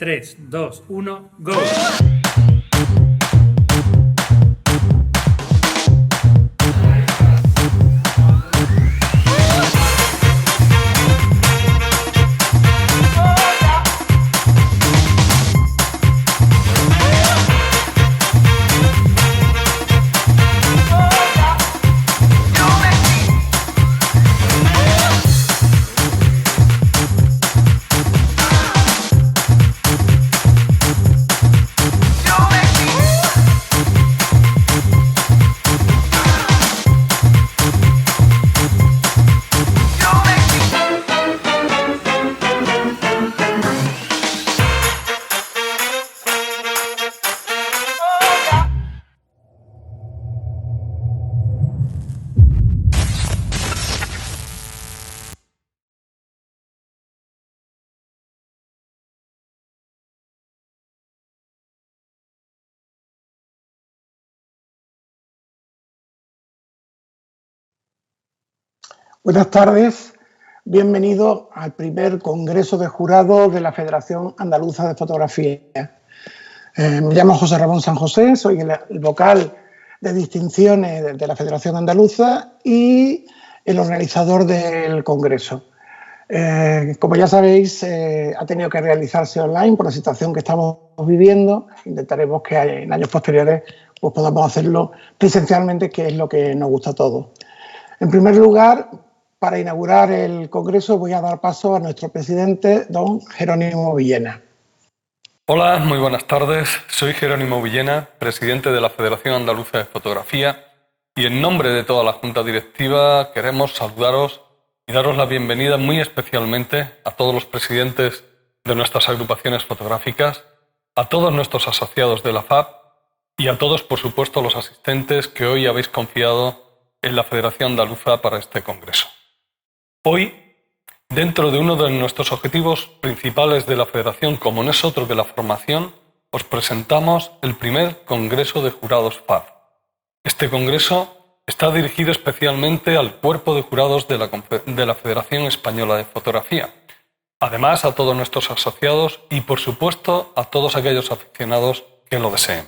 3, 2, 1, go. Buenas tardes, bienvenido al primer Congreso de Jurados de la Federación Andaluza de Fotografía. Me llamo José Ramón San José, soy el vocal de distinciones de la Federación Andaluza y el organizador del Congreso. Como ya sabéis, ha tenido que realizarse online por la situación que estamos viviendo. Intentaremos que en años posteriores pues, podamos hacerlo presencialmente, que es lo que nos gusta a todos. En primer lugar, para inaugurar el Congreso voy a dar paso a nuestro presidente, don Jerónimo Villena. Hola, muy buenas tardes. Soy Jerónimo Villena, presidente de la Federación Andaluza de Fotografía, y en nombre de toda la Junta Directiva queremos saludaros y daros la bienvenida muy especialmente a todos los presidentes de nuestras agrupaciones fotográficas, a todos nuestros asociados de la FAP y a todos, por supuesto, los asistentes que hoy habéis confiado en la Federación Andaluza para este Congreso. Hoy, dentro de uno de nuestros objetivos principales de la Federación, como no es otro que la formación, os presentamos el primer Congreso de Jurados FAF. Este Congreso está dirigido especialmente al cuerpo de jurados de la Federación Española de Fotografía, además a todos nuestros asociados y, por supuesto, a todos aquellos aficionados que lo deseen.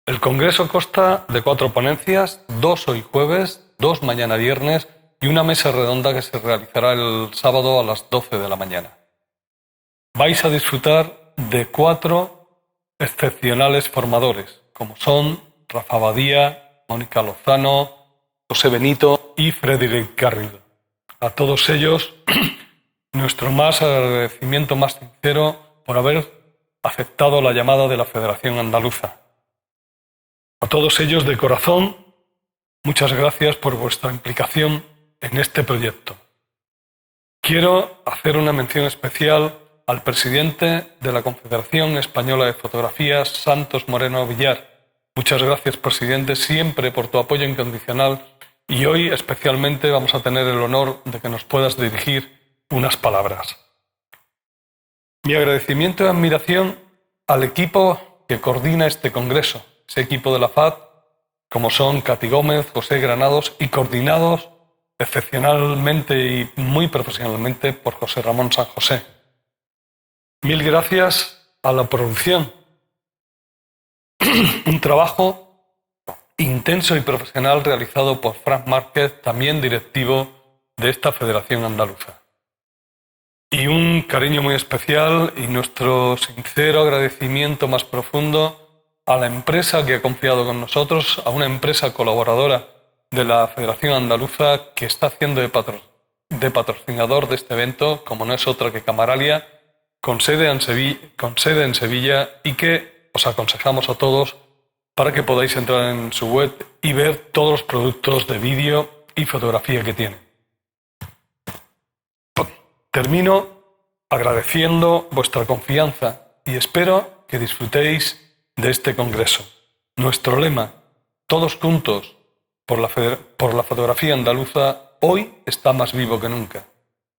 El Congreso consta de 4 ponencias, 2 hoy jueves, 2 mañana viernes y una mesa redonda que se realizará el sábado a las 12 de la mañana. Vais a disfrutar de 4 excepcionales formadores, como son Rafa Badía, Mónica Lozano, José Benito y Frederic Garrido. A todos ellos, nuestro agradecimiento más sincero por haber aceptado la llamada de la Federación Andaluza. A todos ellos, de corazón, muchas gracias por vuestra implicación en este proyecto. Quiero hacer una mención especial al presidente de la Confederación Española de Fotografía, Santos Moreno Villar. Muchas gracias, presidente, siempre por tu apoyo incondicional y hoy especialmente vamos a tener el honor de que nos puedas dirigir unas palabras. Mi agradecimiento y admiración al equipo que coordina este congreso, ese equipo de la FAD, como son Katy Gómez, José Granados y coordinados excepcionalmente y muy profesionalmente por José Ramón San José. Mil gracias a la producción. Un trabajo intenso y profesional realizado por Frank Márquez, también directivo de esta Federación Andaluza. Y un cariño muy especial y nuestro sincero agradecimiento más profundo a la empresa que ha confiado con nosotros, a una empresa colaboradora de la Federación Andaluza que está haciendo de patrocinador de este evento, como no es otra que Camaralia, con sede en Sevilla y que os aconsejamos a todos para que podáis entrar en su web y ver todos los productos de vídeo y fotografía que tiene. Termino agradeciendo vuestra confianza y espero que disfrutéis de este congreso. Nuestro lema, todos juntos por la fotografía andaluza, hoy está más vivo que nunca.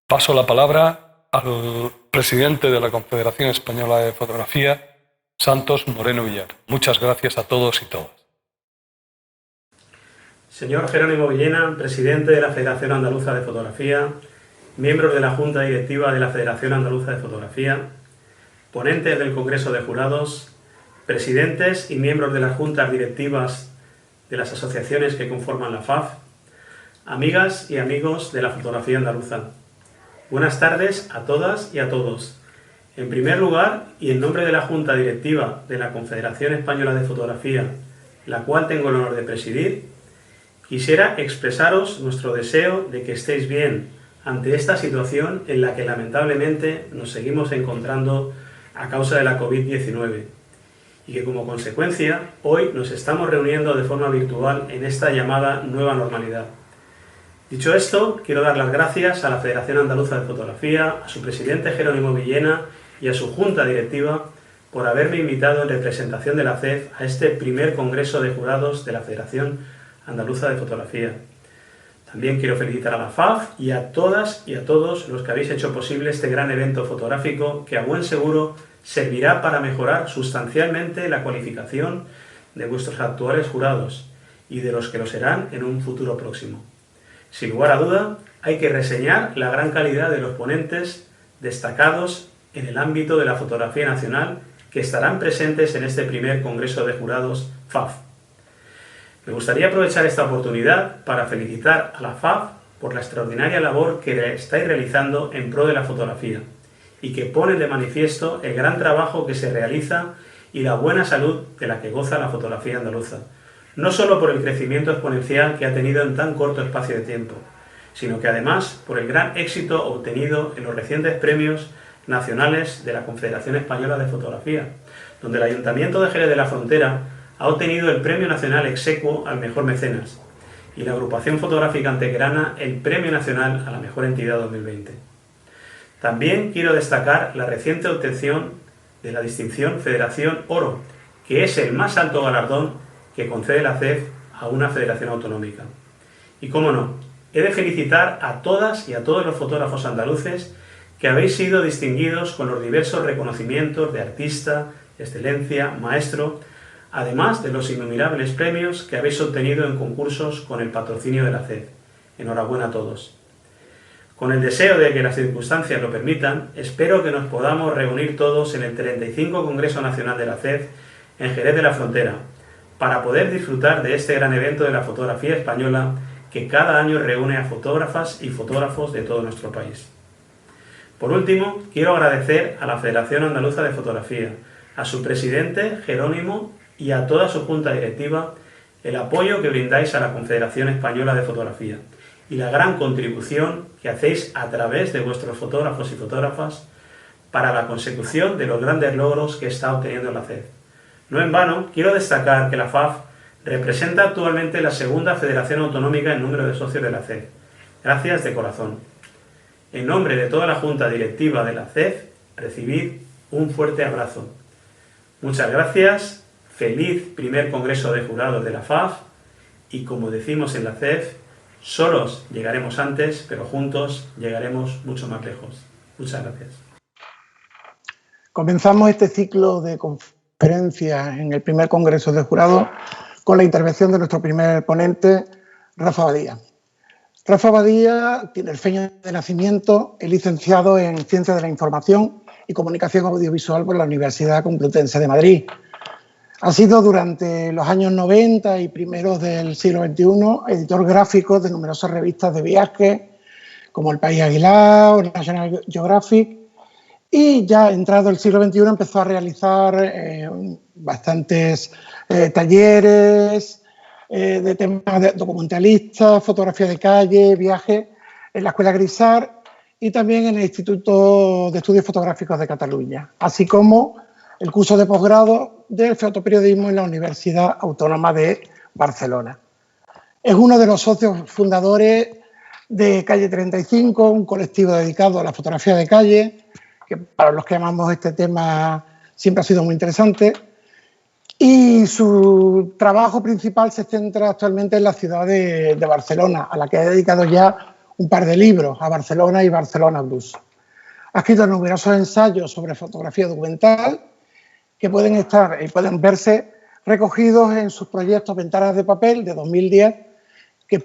Paso la palabra al presidente de la Confederación Española de Fotografía, Santos Moreno Villar. Muchas gracias a todos y todas. Señor Jerónimo Villena, presidente de la Federación Andaluza de Fotografía, miembros de la Junta Directiva de la Federación Andaluza de Fotografía, ponentes del Congreso de Jurados, presidentes y miembros de las juntas directivas de las asociaciones que conforman la FAF, amigas y amigos de la fotografía andaluza. Buenas tardes a todas y a todos. En primer lugar, y en nombre de la Junta Directiva de la Confederación Española de Fotografía, la cual tengo el honor de presidir, quisiera expresaros nuestro deseo de que estéis bien ante esta situación en la que lamentablemente nos seguimos encontrando a causa de la COVID-19 y que como consecuencia hoy nos estamos reuniendo de forma virtual en esta llamada nueva normalidad. Dicho esto, quiero dar las gracias a la Federación Andaluza de Fotografía, a su presidente Jerónimo Villena y a su junta directiva por haberme invitado en representación de la CEF a este primer Congreso de Jurados de la Federación Andaluza de Fotografía. También quiero felicitar a la FAF y a todas y a todos los que habéis hecho posible este gran evento fotográfico que a buen seguro servirá para mejorar sustancialmente la cualificación de vuestros actuales jurados y de los que lo serán en un futuro próximo. Sin lugar a duda, hay que reseñar la gran calidad de los ponentes destacados en el ámbito de la fotografía nacional que estarán presentes en este primer Congreso de Jurados FAF. Me gustaría aprovechar esta oportunidad para felicitar a la FAF por la extraordinaria labor que estáis realizando en pro de la fotografía y que pone de manifiesto el gran trabajo que se realiza y la buena salud de la que goza la fotografía andaluza, no solo por el crecimiento exponencial que ha tenido en tan corto espacio de tiempo, sino que además por el gran éxito obtenido en los recientes premios nacionales de la Confederación Española de Fotografía, donde el Ayuntamiento de Jerez de la Frontera ha obtenido el Premio Nacional Exequo al Mejor Mecenas y la Agrupación Fotográfica Antequerana el Premio Nacional a la Mejor Entidad 2020. También quiero destacar la reciente obtención de la distinción Federación Oro, que es el más alto galardón que concede la CEF a una federación autonómica. Y cómo no, he de felicitar a todas y a todos los fotógrafos andaluces que habéis sido distinguidos con los diversos reconocimientos de artista, excelencia, maestro, además de los innumerables premios que habéis obtenido en concursos con el patrocinio de la CEF. Enhorabuena a todos. Con el deseo de que las circunstancias lo permitan, espero que nos podamos reunir todos en el 35 Congreso Nacional de la CEF en Jerez de la Frontera, para poder disfrutar de este gran evento de la fotografía española que cada año reúne a fotógrafas y fotógrafos de todo nuestro país. Por último, quiero agradecer a la Federación Andaluza de Fotografía, a su presidente Jerónimo y a toda su junta directiva el apoyo que brindáis a la Confederación Española de Fotografía y la gran contribución que hacéis a través de vuestros fotógrafos y fotógrafas para la consecución de los grandes logros que está obteniendo la CEF. No en vano, quiero destacar que la FAF representa actualmente la segunda federación autonómica en número de socios de la CEF. Gracias de corazón. En nombre de toda la junta directiva de la CEF, recibid un fuerte abrazo. Muchas gracias, feliz primer Congreso de Jurados de la FAF y como decimos en la CEF, solos llegaremos antes, pero juntos llegaremos mucho más lejos. Muchas gracias. Comenzamos este ciclo de conferencias en el primer Congreso de Jurados con la intervención de nuestro primer ponente, Rafa Badía. Rafa Badía tiene el feño de nacimiento, es licenciado en Ciencias de la Información y Comunicación Audiovisual por la Universidad Complutense de Madrid. Ha sido durante los años 90 y primeros del siglo XXI editor gráfico de numerosas revistas de viaje como El País Aguilar o National Geographic, y ya entrado el siglo XXI empezó a realizar bastantes talleres de temas de documentalistas, fotografía de calle, viaje en la Escuela Grisar y también en el Instituto de Estudios Fotográficos de Cataluña, así como el curso de posgrado de fotoperiodismo en la Universidad Autónoma de Barcelona. Es uno de los socios fundadores de Calle 35, un colectivo dedicado a la fotografía de calle, que para los que amamos este tema siempre ha sido muy interesante. Y su trabajo principal se centra actualmente en la ciudad de Barcelona, a la que ha dedicado ya un par de libros, a Barcelona y Barcelona Blues. Ha escrito numerosos ensayos sobre fotografía documental que pueden verse recogidos en sus proyectos Ventanas de Papel de 2010, que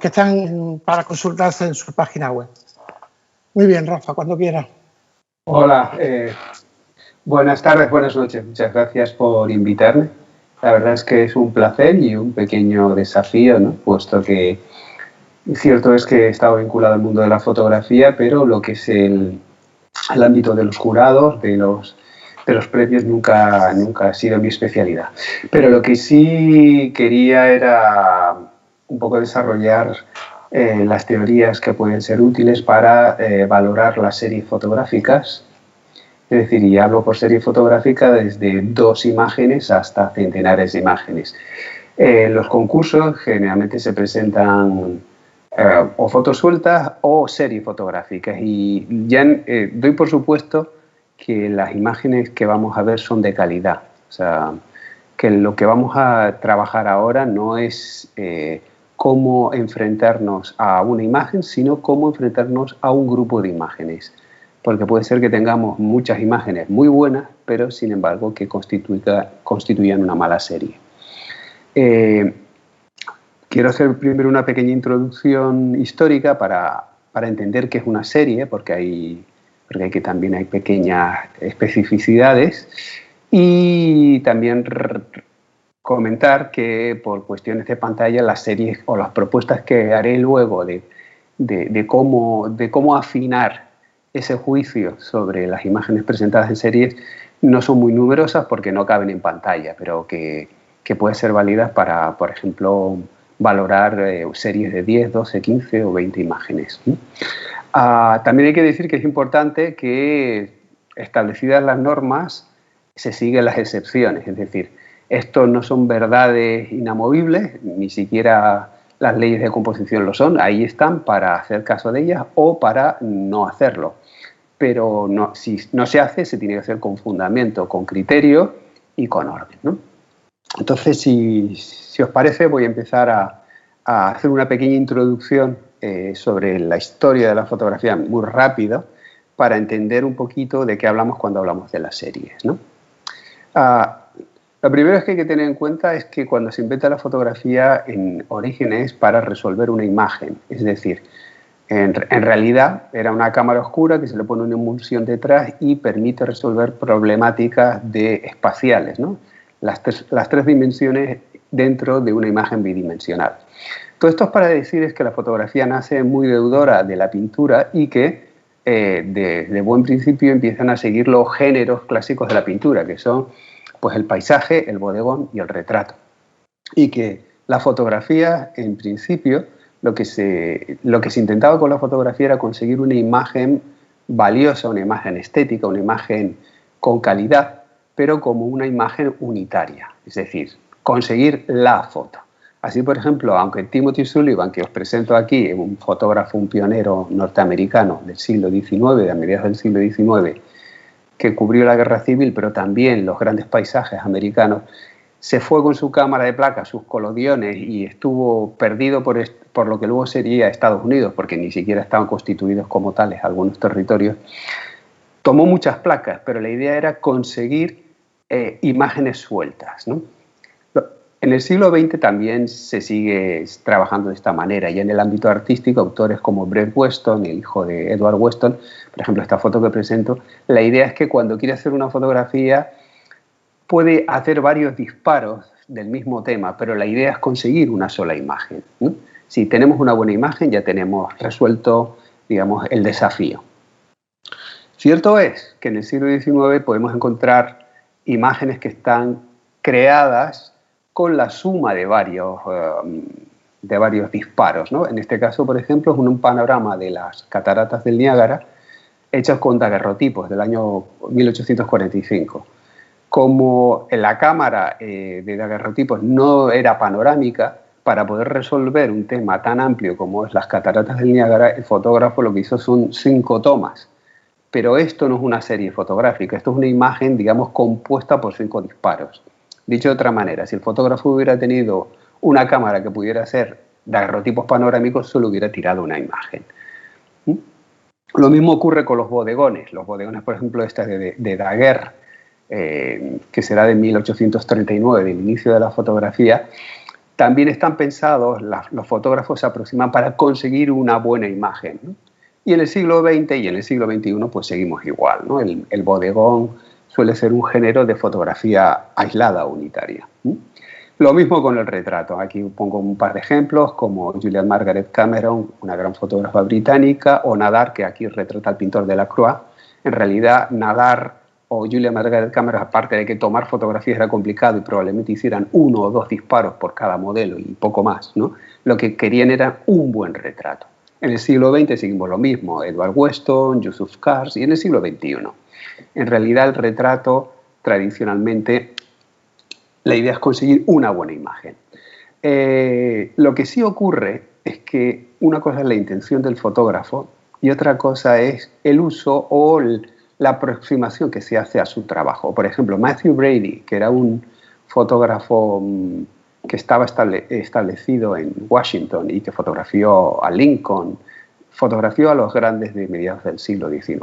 están para consultarse en su página web. Muy bien, Rafa, cuando quieras. Hola, Buenas tardes, buenas noches. Muchas gracias por invitarme. La verdad es que es un placer y un pequeño desafío, ¿no? Puesto que cierto es que he estado vinculado al mundo de la fotografía, pero lo que es el ámbito de los jurados, de los premios, nunca ha sido mi especialidad. Pero lo que sí quería era un poco desarrollar las teorías que pueden ser útiles para valorar las series fotográficas. Es decir, y hablo por serie fotográfica desde 2 imágenes hasta centenares de imágenes. Los concursos generalmente se presentan o fotos sueltas o series fotográficas, y ya doy por supuesto que las imágenes que vamos a ver son de calidad. O sea, que lo que vamos a trabajar ahora no es cómo enfrentarnos a una imagen, sino cómo enfrentarnos a un grupo de imágenes. Porque puede ser que tengamos muchas imágenes muy buenas, pero sin embargo que constituyan una mala serie. Quiero hacer primero una pequeña introducción histórica para entender qué es una serie, porque también hay pequeñas especificidades, y también comentar que por cuestiones de pantalla las series o las propuestas que haré luego de cómo afinar ese juicio sobre las imágenes presentadas en series no son muy numerosas porque no caben en pantalla, pero que pueden ser válidas para, por ejemplo, valorar series de 10, 12, 15 o 20 imágenes. También hay que decir que es importante que, establecidas las normas, se siguen las excepciones. Es decir, estos no son verdades inamovibles, ni siquiera las leyes de composición lo son. Ahí están para hacer caso de ellas o para no hacerlo. Pero no, si no se hace, se tiene que hacer con fundamento, con criterio y con orden, ¿no? Entonces, si os parece, voy a empezar a hacer una pequeña introducción sobre la historia de la fotografía muy rápida para entender un poquito de qué hablamos cuando hablamos de las series, ¿no? Lo primero que hay que tener en cuenta es que cuando se inventa la fotografía, en origen es para resolver una imagen. Es decir, en realidad era una cámara oscura que se le pone una emulsión detrás y permite resolver problemáticas espaciales, ¿no? Las tres dimensiones dentro de una imagen bidimensional. Todo esto es para decir que la fotografía nace muy deudora de la pintura y que de buen principio empiezan a seguir los géneros clásicos de la pintura, que son pues el paisaje, el bodegón y el retrato. Y que la fotografía, en principio, lo que se intentaba con la fotografía era conseguir una imagen valiosa, una imagen estética, una imagen con calidad, pero como una imagen unitaria, es decir, conseguir la foto. Así, por ejemplo, aunque Timothy Sullivan, que os presento aquí, un fotógrafo, un pionero norteamericano del siglo XIX, de a mediados del siglo XIX, que cubrió la guerra civil, pero también los grandes paisajes americanos, se fue con su cámara de placas, sus colodiones, y estuvo perdido por lo que luego sería Estados Unidos, porque ni siquiera estaban constituidos como tales algunos territorios. Tomó muchas placas, pero la idea era conseguir imágenes sueltas, ¿no? En el siglo XX también se sigue trabajando de esta manera, y en el ámbito artístico, autores como Brett Weston, el hijo de Edward Weston, por ejemplo, esta foto que presento, la idea es que cuando quiere hacer una fotografía puede hacer varios disparos del mismo tema, pero la idea es conseguir una sola imagen, ¿no? Si tenemos una buena imagen, ya tenemos resuelto, digamos, el desafío. Cierto es que en el siglo XIX podemos encontrar imágenes que están creadas con la suma de varios disparos, ¿no? En este caso, por ejemplo, es un panorama de las cataratas del Niágara hechos con daguerrotipos del año 1845. Como la cámara de daguerrotipos no era panorámica, para poder resolver un tema tan amplio como es las cataratas del Niágara, el fotógrafo lo que hizo son 5 tomas. Pero esto no es una serie fotográfica, esto es una imagen, digamos, compuesta por 5 disparos. Dicho de otra manera, si el fotógrafo hubiera tenido una cámara que pudiera hacer daguerrotipos panorámicos, solo hubiera tirado una imagen. Lo mismo ocurre con los bodegones. Los bodegones, por ejemplo, de Daguerre, que será de 1839, del inicio de la fotografía, también están pensados, los fotógrafos se aproximan para conseguir una buena imagen, ¿no? Y en el siglo XX y en el siglo XXI pues seguimos igual, ¿no? El bodegón suele ser un género de fotografía aislada o unitaria. Lo mismo con el retrato. Aquí pongo un par de ejemplos, como Julian Margaret Cameron, una gran fotógrafa británica, o Nadar, que aquí retrata al pintor Delacroix. En realidad, Nadar o Julian Margaret Cameron, aparte de que tomar fotografías era complicado y probablemente hicieran 1 o 2 disparos por cada modelo y poco más, ¿no? Lo que querían era un buen retrato. En el siglo XX seguimos lo mismo, Edward Weston, Yusuf Kars, y en el siglo XXI. En realidad, el retrato, tradicionalmente, la idea es conseguir una buena imagen. Lo que sí ocurre es que una cosa es la intención del fotógrafo y otra cosa es el uso o la aproximación que se hace a su trabajo. Por ejemplo, Matthew Brady, que era un fotógrafo que estaba establecido en Washington y que fotografió a Lincoln, fotografió a los grandes de mediados del siglo XIX.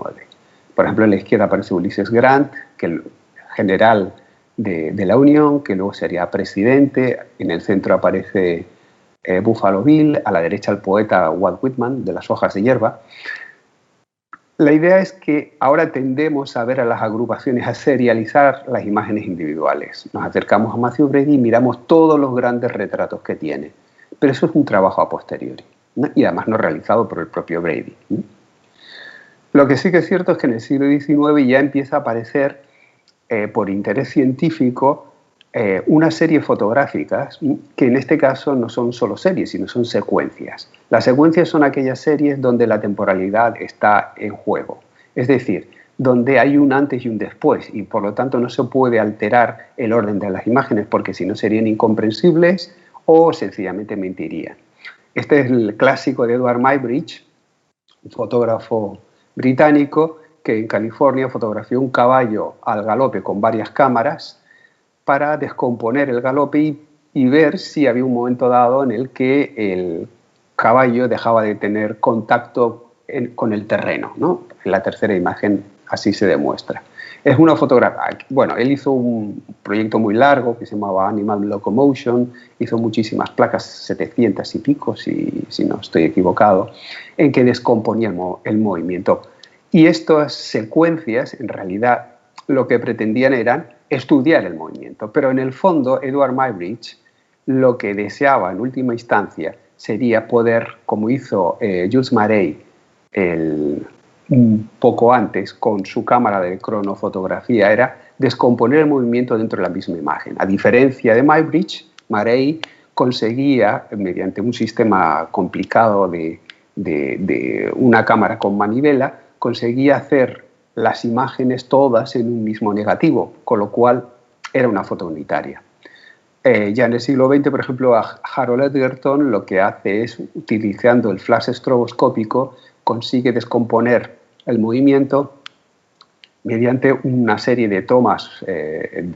Por ejemplo, en la izquierda aparece Ulysses Grant, que el general de la Unión, que luego sería presidente. En el centro aparece Buffalo Bill, a la derecha el poeta Walt Whitman, de Las hojas de hierba. La idea es que ahora tendemos a ver a las agrupaciones, a serializar las imágenes individuales. Nos acercamos a Matthew Brady y miramos todos los grandes retratos que tiene. Pero eso es un trabajo a posteriori, ¿no? Y además no realizado por el propio Brady, ¿no? Lo que sí que es cierto es que en el siglo XIX ya empieza a aparecer, por interés científico, una serie fotográficas que en este caso no son solo series, sino son secuencias. Las secuencias son aquellas series donde la temporalidad está en juego, es decir, donde hay un antes y un después y por lo tanto no se puede alterar el orden de las imágenes porque si no serían incomprensibles o sencillamente mentirían. Este es el clásico de Edward Muybridge, un fotógrafo británico que en California fotografió un caballo al galope con varias cámaras para descomponer el galope y ver si había un momento dado en el que el caballo dejaba de tener contacto con el terreno, ¿no? En la tercera imagen así se demuestra. Es una fotografía. Bueno, él hizo un proyecto muy largo que se llamaba Animal Locomotion, hizo muchísimas placas, 700 y pico, si no estoy equivocado, en que descomponía el movimiento. Y estas secuencias, en realidad, lo que pretendían eran estudiar el movimiento, pero en el fondo Edward Muybridge lo que deseaba en última instancia sería poder, como hizo Jules Marey un poco antes con su cámara de cronofotografía, era descomponer el movimiento dentro de la misma imagen. A diferencia de Muybridge, Marey conseguía, mediante un sistema complicado de una cámara con manivela, conseguía hacer las imágenes todas en un mismo negativo, con lo cual era una foto unitaria. Ya en el siglo XX, por ejemplo, Harold Edgerton lo que hace es, utilizando el flash estroboscópico, consigue descomponer el movimiento mediante una serie de tomas.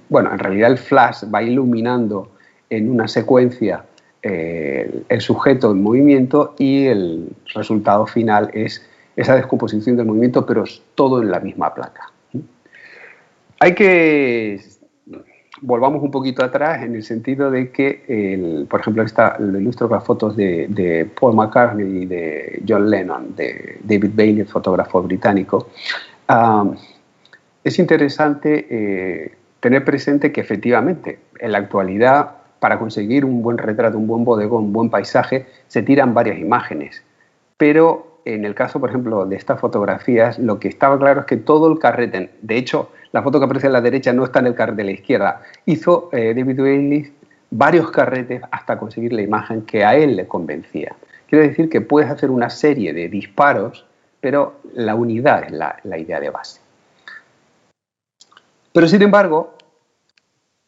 Bueno, en realidad el flash va iluminando en una secuencia el sujeto en movimiento y el resultado final es esa descomposición del movimiento, pero es todo en la misma placa. Hay que... Volvamos un poquito atrás en el sentido de que, por ejemplo, lo ilustro con las fotos de Paul McCartney y de John Lennon, de David Bailey, el fotógrafo británico. Es interesante tener presente que efectivamente en la actualidad para conseguir un buen retrato, un buen bodegón, un buen paisaje, se tiran varias imágenes, pero en el caso, por ejemplo, de estas fotografías, lo que estaba claro es que todo el carrete, de hecho, la foto que aparece a la derecha no está en el carrete de la izquierda, hizo David Bailey varios carretes hasta conseguir la imagen que a él le convencía. Quiere decir que puedes hacer una serie de disparos, pero la unidad es la idea de base. Pero, sin embargo,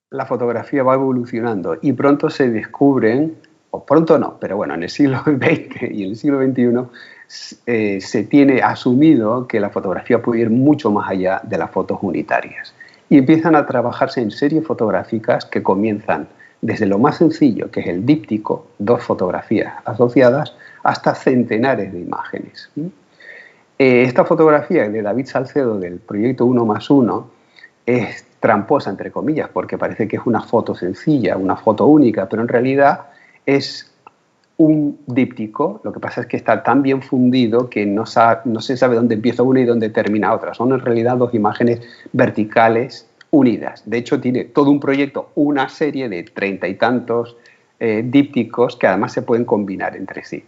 la fotografía va evolucionando y pronto se descubren, o pronto no, pero bueno, en el siglo XX y en el siglo XXI se tiene asumido que la fotografía puede ir mucho más allá de las fotos unitarias. Y empiezan a trabajarse en series fotográficas que comienzan desde lo más sencillo, que es el díptico, 2 fotografías asociadas, hasta centenares de imágenes. Esta fotografía de David Salcedo del proyecto 1+1 es tramposa, entre comillas, porque parece que es una foto sencilla, una foto única, pero en realidad es un díptico. Lo que pasa es que está tan bien fundido que no se sabe dónde empieza una y dónde termina otra. Son en realidad 2 imágenes verticales unidas. De hecho, tiene todo un proyecto, una serie de 30 y tantos dípticos que además se pueden combinar entre sí.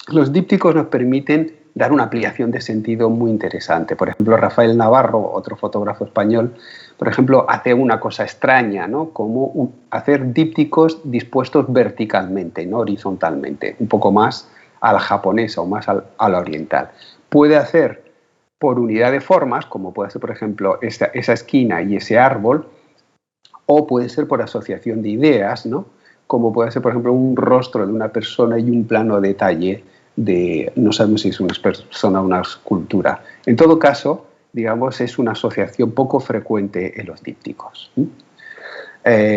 Los dípticos nos permiten dar una ampliación de sentido muy interesante. Por ejemplo, Rafael Navarro, otro fotógrafo español, por ejemplo, hace una cosa extraña, ¿no? Como hacer dípticos dispuestos verticalmente, no horizontalmente, un poco más a la japonesa o más a la oriental. Puede hacer por unidad de formas, como puede ser, por ejemplo, esa esquina y ese árbol, o puede ser por asociación de ideas, ¿no? Como puede ser, por ejemplo, un rostro de una persona y un plano de detalle de, no sabemos si es una persona o una escultura. En todo caso, digamos, es una asociación poco frecuente en los dípticos.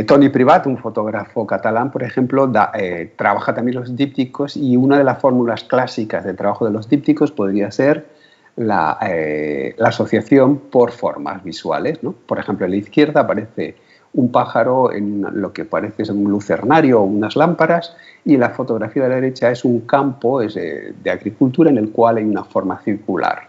Toni Privat, un fotógrafo catalán, por ejemplo, trabaja también los dípticos, y una de las fórmulas clásicas de trabajo de los dípticos podría ser la asociación por formas visuales, ¿no? Por ejemplo, en la izquierda aparece un pájaro en lo que parece ser un lucernario o unas lámparas, y en la fotografía de la derecha es un campo de agricultura en el cual hay una forma circular.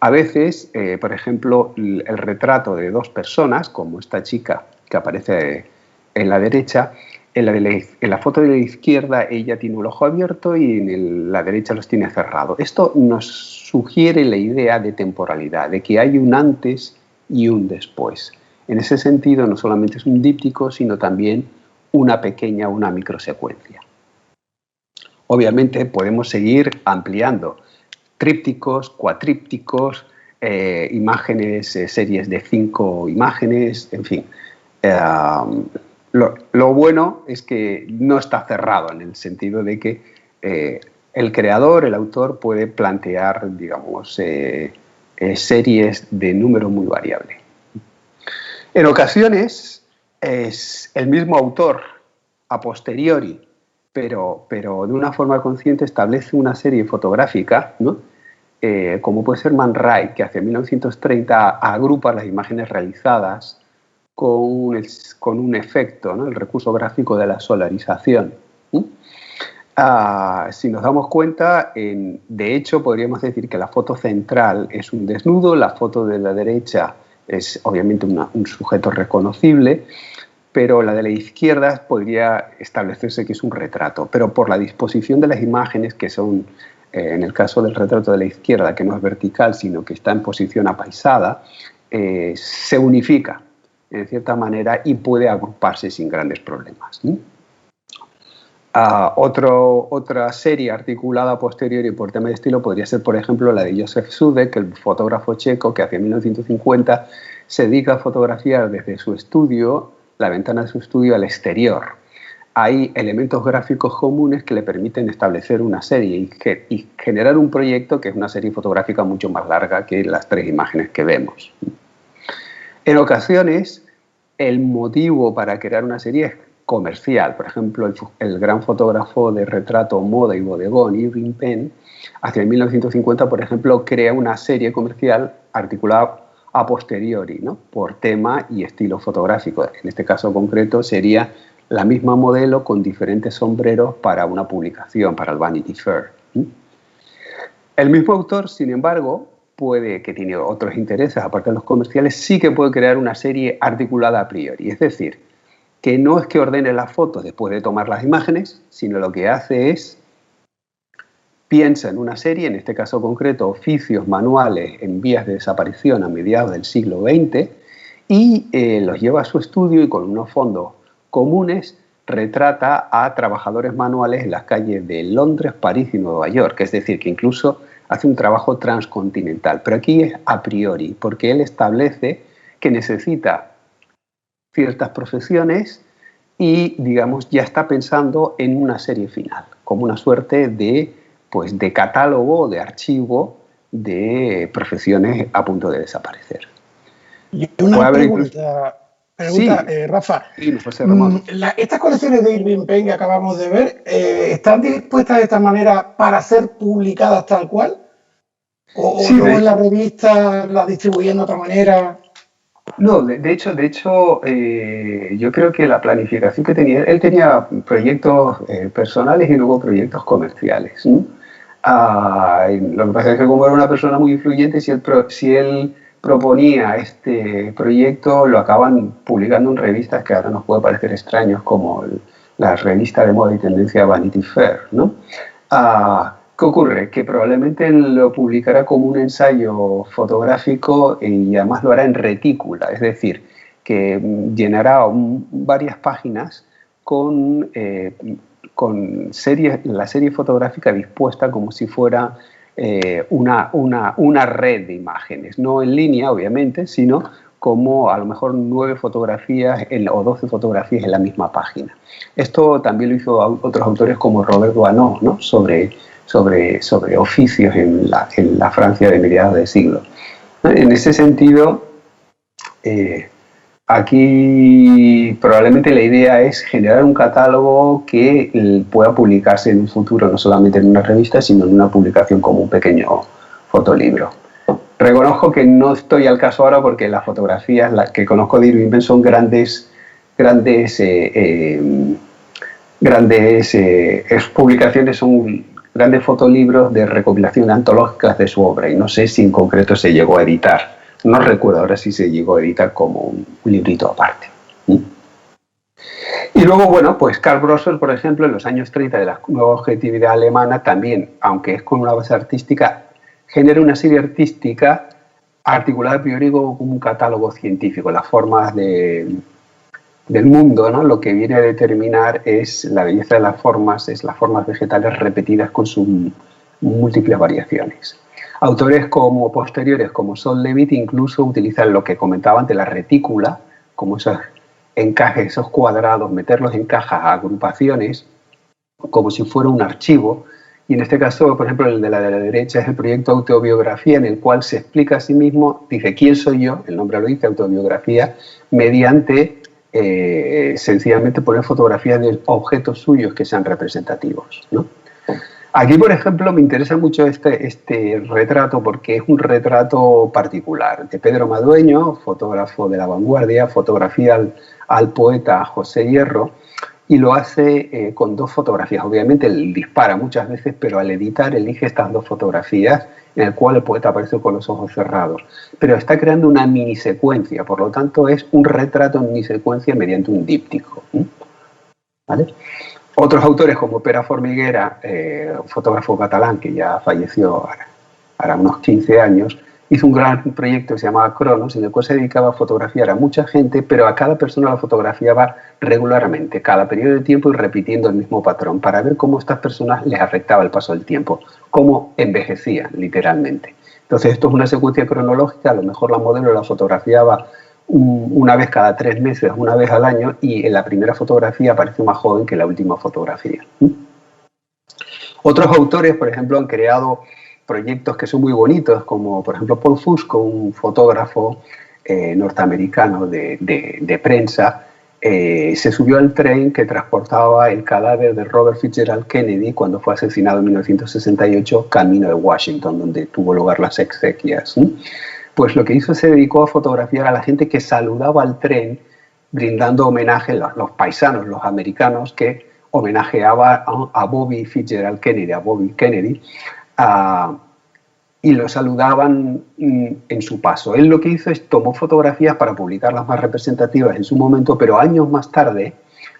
A veces, por ejemplo, el retrato de dos personas, como esta chica que aparece en la derecha, en la foto de la izquierda ella tiene un ojo abierto y en la derecha los tiene cerrados. Esto nos sugiere la idea de temporalidad, de que hay un antes y un después. En ese sentido, no solamente es un díptico, sino también una microsecuencia. Obviamente podemos seguir ampliando trípticos, cuatrípticos, imágenes, series de 5 imágenes, en fin. Lo bueno es que no está cerrado, en el sentido de que el creador, el autor, puede plantear, digamos, series de número muy variable. En ocasiones es el mismo autor, a posteriori, pero de una forma consciente, establece una serie fotográfica, ¿no? Como puede ser Man Ray, que hacia 1930 agrupa las imágenes realizadas con un efecto, ¿no? El recurso gráfico de la solarización. Si nos damos cuenta, de hecho, podríamos decir que la foto central es un desnudo, la foto de la derecha es obviamente un sujeto reconocible, pero la de la izquierda podría establecerse que es un retrato, pero por la disposición de las imágenes, que son, en el caso del retrato de la izquierda, que no es vertical, sino que está en posición apaisada, se unifica en cierta manera y puede agruparse sin grandes problemas. Otra serie articulada a posteriori por tema de estilo podría ser, por ejemplo, la de Josef Sudek, el fotógrafo checo que hacia 1950 se dedica a fotografiar desde su estudio, la ventana de su estudio, al exterior. Hay elementos gráficos comunes que le permiten establecer una serie y generar un proyecto que es una serie fotográfica mucho más larga que las 3 imágenes que vemos. En ocasiones, el motivo para crear una serie es comercial. Por ejemplo, el gran fotógrafo de retrato, moda y bodegón, Irving Penn, hacia 1950, por ejemplo, crea una serie comercial articulada a posteriori, ¿no? Por tema y estilo fotográfico. En este caso concreto sería la misma modelo con diferentes sombreros para una publicación, para el Vanity Fair. El mismo autor, sin embargo, que tiene otros intereses aparte de los comerciales, sí que puede crear una serie articulada a priori. Es decir, que no es que ordene las fotos después de tomar las imágenes, sino lo que hace es piensa en una serie, en este caso concreto, oficios manuales en vías de desaparición a mediados del siglo XX, y los lleva a su estudio y con unos fondos comunes retrata a trabajadores manuales en las calles de Londres, París y Nueva York. Es decir, que incluso hace un trabajo transcontinental. Pero aquí es a priori, porque él establece que necesita ciertas profesiones y, digamos, ya está pensando en una serie final, como una suerte de catálogo, de archivo de profesiones a punto de desaparecer. Y una pregunta, sí, Rafa. Sí, José Ramón. Estas colecciones de Irving Penn que acabamos de ver, ¿están dispuestas de esta manera para ser publicadas tal cual? ¿O sí, luego en la revista las distribuyen de otra manera? No, de hecho, yo creo que la planificación que tenía, él tenía proyectos personales y luego proyectos comerciales, ¿no? Lo que pasa es que como era una persona muy influyente, si él proponía este proyecto lo acaban publicando en revistas que ahora nos puede parecer extraños, como la revista de moda y tendencia Vanity Fair, ¿no? ¿Qué ocurre? Que probablemente lo publicará como un ensayo fotográfico y además lo hará en retícula, es decir, que llenará varias páginas con la serie fotográfica dispuesta como si fuera una red de imágenes, no en línea, obviamente, sino como a lo mejor 9 fotografías o 12 fotografías en la misma página. Esto también lo hizo otros autores como Robert Doisneau, ¿no? sobre oficios en la Francia de mediados de siglo. En ese sentido, aquí probablemente la idea es generar un catálogo que pueda publicarse en un futuro, no solamente en una revista, sino en una publicación como un pequeño fotolibro. Reconozco que no estoy al caso ahora porque las fotografías que conozco de Irving Penn son grandes publicaciones, son grandes fotolibros de recopilación antológicas de su obra, y no sé si en concreto se llegó a editar. No recuerdo ahora si se llegó a editar como un librito aparte. Y luego, bueno, pues Karl Brosser, por ejemplo, en los años 30 de la nueva objetividad alemana, también, aunque es con una base artística, genera una serie artística articulada a priori como un catálogo científico, las formas del mundo, ¿no? Lo que viene a determinar es la belleza de las formas vegetales repetidas con sus múltiples variaciones. Autores posteriores como Sol Levitt incluso utilizan lo que comentaba antes, la retícula, como esos encajes, esos cuadrados, meterlos en cajas, agrupaciones, como si fuera un archivo. Y en este caso, por ejemplo, el de la derecha es el proyecto Autobiografía, en el cual se explica a sí mismo, dice quién soy yo, el nombre lo dice, autobiografía, mediante sencillamente poner fotografías de objetos suyos que sean representativos, ¿no? Aquí, por ejemplo, me interesa mucho este retrato porque es un retrato particular de Pedro Madueño, fotógrafo de La Vanguardia, fotografía al poeta José Hierro, y lo hace con 2 fotografías. Obviamente él dispara muchas veces, pero al editar elige estas 2 fotografías en el cual el poeta aparece con los ojos cerrados. Pero está creando una minisecuencia, por lo tanto es un retrato en minisecuencia mediante un díptico, ¿vale? Otros autores como Pere Formiguera, un fotógrafo catalán que ya falleció ahora unos 15 años, hizo un gran proyecto que se llamaba Cronos, en el cual se dedicaba a fotografiar a mucha gente, pero a cada persona la fotografiaba regularmente, cada periodo de tiempo, y repitiendo el mismo patrón, para ver cómo a estas personas les afectaba el paso del tiempo, cómo envejecían, literalmente. Entonces, esto es una secuencia cronológica, a lo mejor la modelo la fotografiaba una vez cada 3 meses, una vez al año, y en la primera fotografía aparece más joven que la última fotografía. Otros autores, por ejemplo, han creado proyectos que son muy bonitos, como por ejemplo Paul Fusco, un fotógrafo norteamericano de prensa, se subió al tren que transportaba el cadáver de Robert Fitzgerald Kennedy cuando fue asesinado en 1968, camino de Washington, donde tuvo lugar las exequias. Pues lo que hizo, se dedicó a fotografiar a la gente que saludaba al tren, brindando homenaje a los paisanos, los americanos, que homenajeaban a Bobby Fitzgerald Kennedy, a Bobby Kennedy, y lo saludaban en su paso. Él lo que hizo es tomó fotografías para publicar las más representativas en su momento, pero años más tarde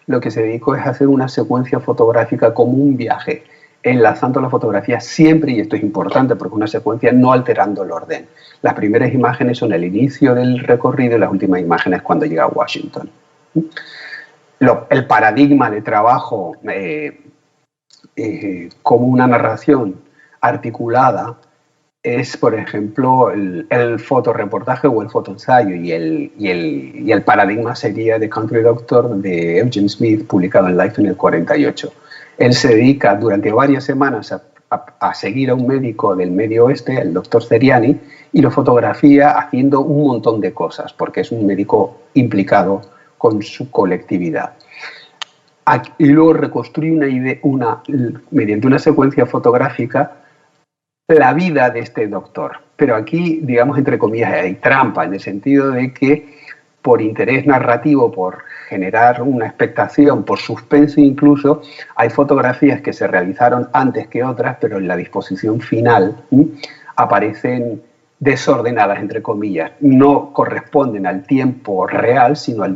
lo que se dedicó es a hacer una secuencia fotográfica como un viaje, enlazando la fotografía siempre, y esto es importante porque una secuencia no alterando el orden. Las primeras imágenes son el inicio del recorrido y las últimas imágenes cuando llega a Washington. El paradigma de trabajo como una narración articulada es, por ejemplo, el fotoreportaje o el fotoensayo, y el paradigma sería The Country Doctor de Eugene Smith, publicado en Life en el 48. Él se dedica durante varias semanas a seguir a un médico del Medio Oeste, el doctor Seriani, y lo fotografía haciendo un montón de cosas, porque es un médico implicado con su colectividad. Y luego reconstruye mediante una secuencia fotográfica la vida de este doctor. Pero aquí, digamos, entre comillas, hay trampa, en el sentido de que por interés narrativo, por generar una expectación, por suspenso incluso, hay fotografías que se realizaron antes que otras, pero en la disposición final aparecen desordenadas, entre comillas, no corresponden al tiempo real, sino a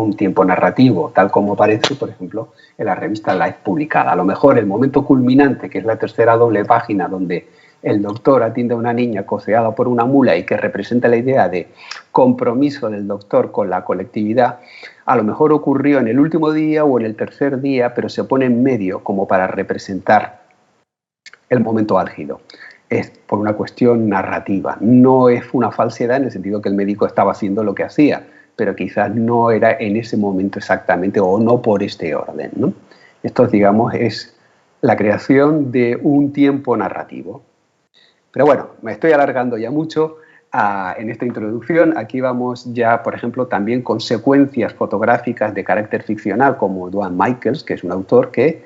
un tiempo narrativo, tal como aparece, por ejemplo, en la revista Life publicada. A lo mejor el momento culminante, que es la tercera doble página, donde el doctor atiende a una niña coceada por una mula y que representa la idea de compromiso del doctor con la colectividad, a lo mejor ocurrió en el último día o en el tercer día, pero se pone en medio como para representar el momento álgido. Es por una cuestión narrativa, no es una falsedad en el sentido que el médico estaba haciendo lo que hacía, pero quizás no era en ese momento exactamente o no por este orden, ¿no? Esto, digamos, es la creación de un tiempo narrativo. Pero bueno, me estoy alargando ya mucho en esta introducción. Aquí vamos ya, por ejemplo, también con secuencias fotográficas de carácter ficcional, como Duane Michaels, que es un autor que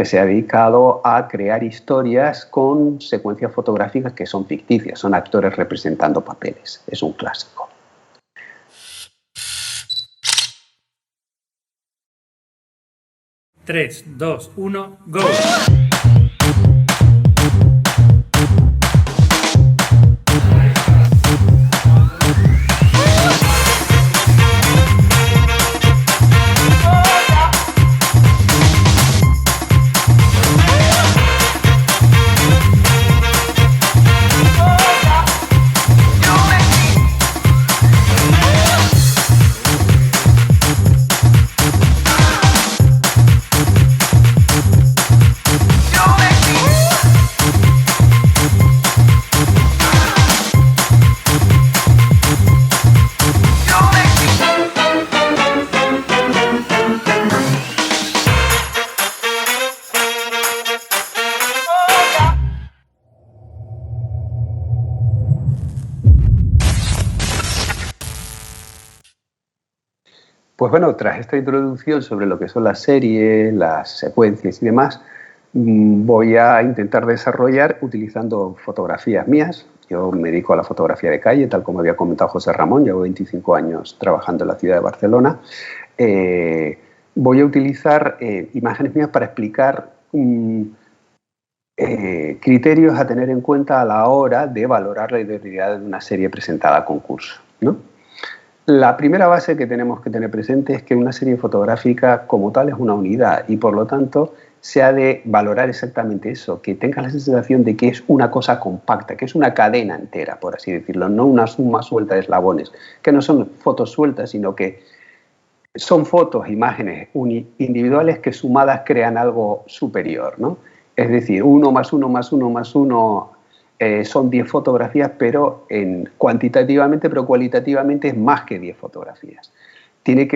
se ha dedicado a crear historias con secuencias fotográficas que son ficticias, son actores representando papeles. Es un clásico. Tres, dos, uno, go. Pues bueno, tras esta introducción sobre lo que son las series, las secuencias y demás, voy a intentar desarrollar utilizando fotografías mías. Yo me dedico a la fotografía de calle, tal como había comentado José Ramón, llevo 25 años trabajando en la ciudad de Barcelona. Voy a utilizar imágenes mías para explicar criterios a tener en cuenta a la hora de valorar la identidad de una serie presentada a concurso, ¿no? La primera base que tenemos que tener presente es que una serie fotográfica como tal es una unidad y por lo tanto se ha de valorar exactamente eso, que tengas la sensación de que es una cosa compacta, que es una cadena entera, por así decirlo, no una suma suelta de eslabones, que no son fotos sueltas, sino que son fotos, imágenes individuales que sumadas crean algo superior, ¿no? Es decir, 1 más 1 más 1 más 1 son 10 fotografías, pero cuantitativamente, pero cualitativamente es más que 10 fotografías.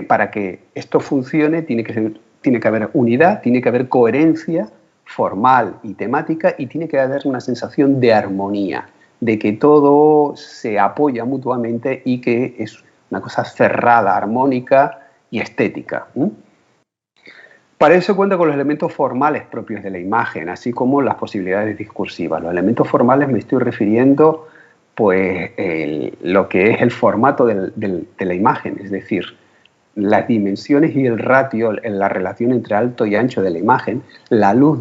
Para que esto funcione tiene que haber unidad, tiene que haber coherencia formal y temática y tiene que haber una sensación de armonía, de que todo se apoya mutuamente y que es una cosa cerrada, armónica y estética. Para eso cuenta con los elementos formales propios de la imagen, así como las posibilidades discursivas. Los elementos formales me estoy refiriendo, pues, lo que es el formato de la imagen, es decir, las dimensiones y el ratio, la relación entre alto y ancho de la imagen, la luz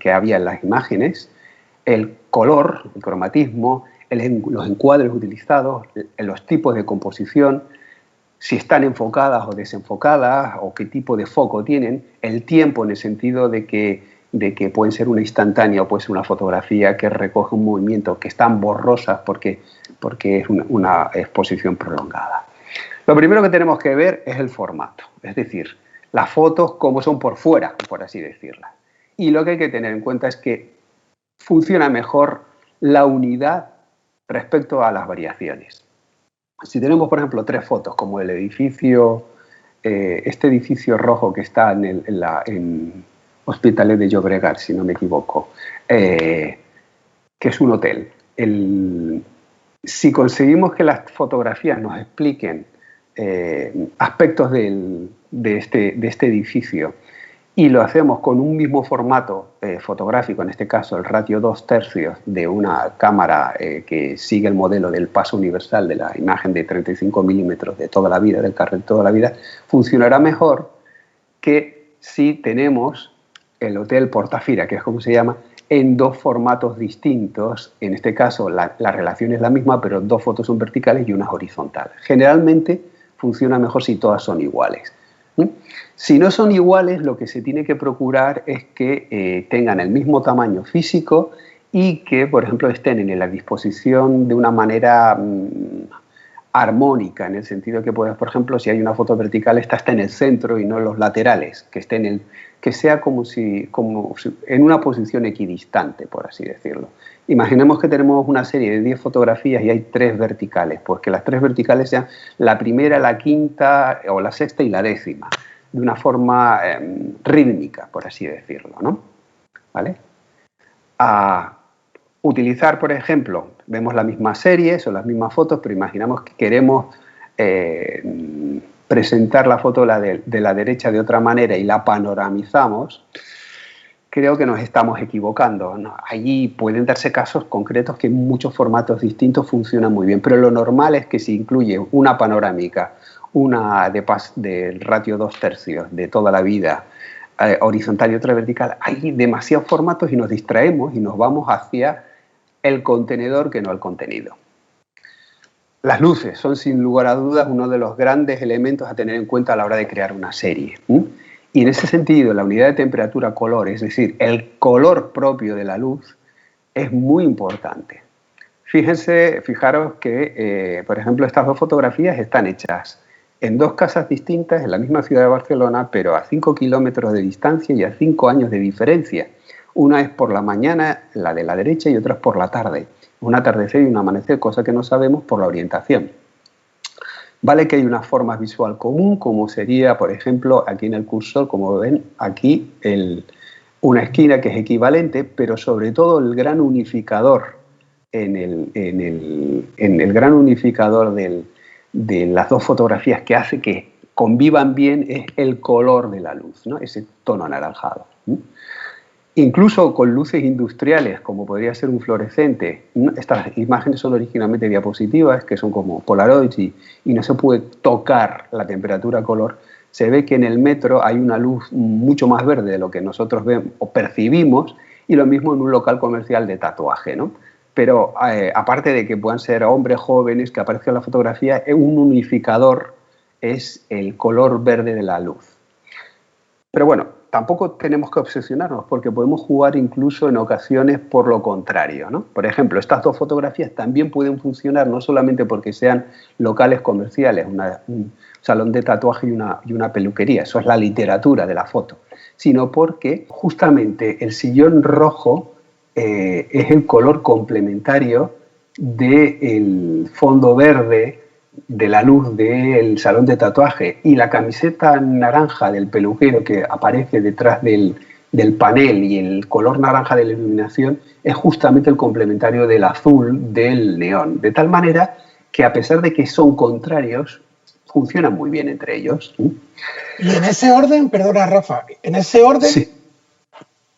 que había en las imágenes, el color, el cromatismo, los encuadres utilizados, los tipos de composición, si están enfocadas o desenfocadas o qué tipo de foco tienen, el tiempo en el sentido de que pueden ser una instantánea o puede ser una fotografía que recoge un movimiento, que están borrosas porque es una exposición prolongada. Lo primero que tenemos que ver es el formato, es decir, las fotos como son por fuera, por así decirlas. Y lo que hay que tener en cuenta es que funciona mejor la unidad respecto a las variaciones. Si tenemos, por ejemplo, 3 fotos, como el edificio, este edificio rojo que está en Hospitalet de Llobregat, si no me equivoco, que es un hotel. Si conseguimos que las fotografías nos expliquen aspectos de este edificio y lo hacemos con un mismo formato fotográfico, en este caso el ratio 2/3 de una cámara que sigue el modelo del paso universal de la imagen de 35 milímetros de toda la vida, del carril de toda la vida, funcionará mejor que si tenemos el Hotel Portafira, que es como se llama, en dos formatos distintos. En este caso la relación es la misma, pero dos fotos son verticales y una es horizontal. Generalmente funciona mejor si todas son iguales. Si no son iguales, lo que se tiene que procurar es que tengan el mismo tamaño físico y que, por ejemplo, estén en la disposición de una manera armónica, en el sentido que, por ejemplo, si hay una foto vertical, esta está en el centro y no en los laterales, que sea como si en una posición equidistante, por así decirlo. Imaginemos que tenemos una serie de 10 fotografías y hay 3 verticales, pues que las 3 verticales sean la primera, la quinta o la sexta y la décima, de una forma rítmica, por así decirlo, ¿no? ¿Vale? Utilizar, por ejemplo, vemos la misma serie, son las mismas fotos, pero imaginamos que queremos presentar la foto de la derecha de otra manera y la panoramizamos. Creo que nos estamos equivocando, ¿no? Allí pueden darse casos concretos que en muchos formatos distintos funcionan muy bien, pero lo normal es que si incluye una panorámica, una de ratio 2/3 de toda la vida, horizontal y otra vertical, hay demasiados formatos y nos distraemos y nos vamos hacia el contenedor que no el contenido. Las luces son sin lugar a dudas uno de los grandes elementos a tener en cuenta a la hora de crear una serie. Y en ese sentido, la unidad de temperatura-color, es decir, el color propio de la luz, es muy importante. Fijaros que, por ejemplo, estas dos fotografías están hechas en dos casas distintas en la misma ciudad de Barcelona, pero a 5 kilómetros de distancia y a 5 años de diferencia. Una es por la mañana, la de la derecha, y otra es por la tarde. Un atardecer y un amanecer, cosa que no sabemos por la orientación. Vale que hay una forma visual común, como sería, por ejemplo, aquí en el cursor, como ven, aquí una esquina que es equivalente, pero sobre todo el gran unificador en el gran unificador de las dos fotografías que hace que convivan bien es el color de la luz, ¿no? Ese tono anaranjado. Incluso con luces industriales, como podría ser un fluorescente, estas imágenes son originalmente diapositivas, que son como Polaroids y no se puede tocar la temperatura-color, se ve que en el metro hay una luz mucho más verde de lo que nosotros vemos o percibimos, y lo mismo en un local comercial de tatuaje, ¿no? Pero aparte de que puedan ser hombres jóvenes, que aparezca en la fotografía, un unificador es el color verde de la luz. Pero bueno, tampoco tenemos que obsesionarnos, porque podemos jugar incluso en ocasiones por lo contrario, ¿no? Por ejemplo, estas dos fotografías también pueden funcionar no solamente porque sean locales comerciales, un salón de tatuaje y una peluquería, eso es la literatura de la foto, sino porque justamente el sillón rojo es el color complementario del fondo verde de la luz del salón de tatuaje, y la camiseta naranja del peluquero que aparece detrás del panel y el color naranja de la iluminación es justamente el complementario del azul del neón, de tal manera que a pesar de que son contrarios, funcionan muy bien entre ellos. Y en ese orden, perdona Rafa, en ese orden... Sí.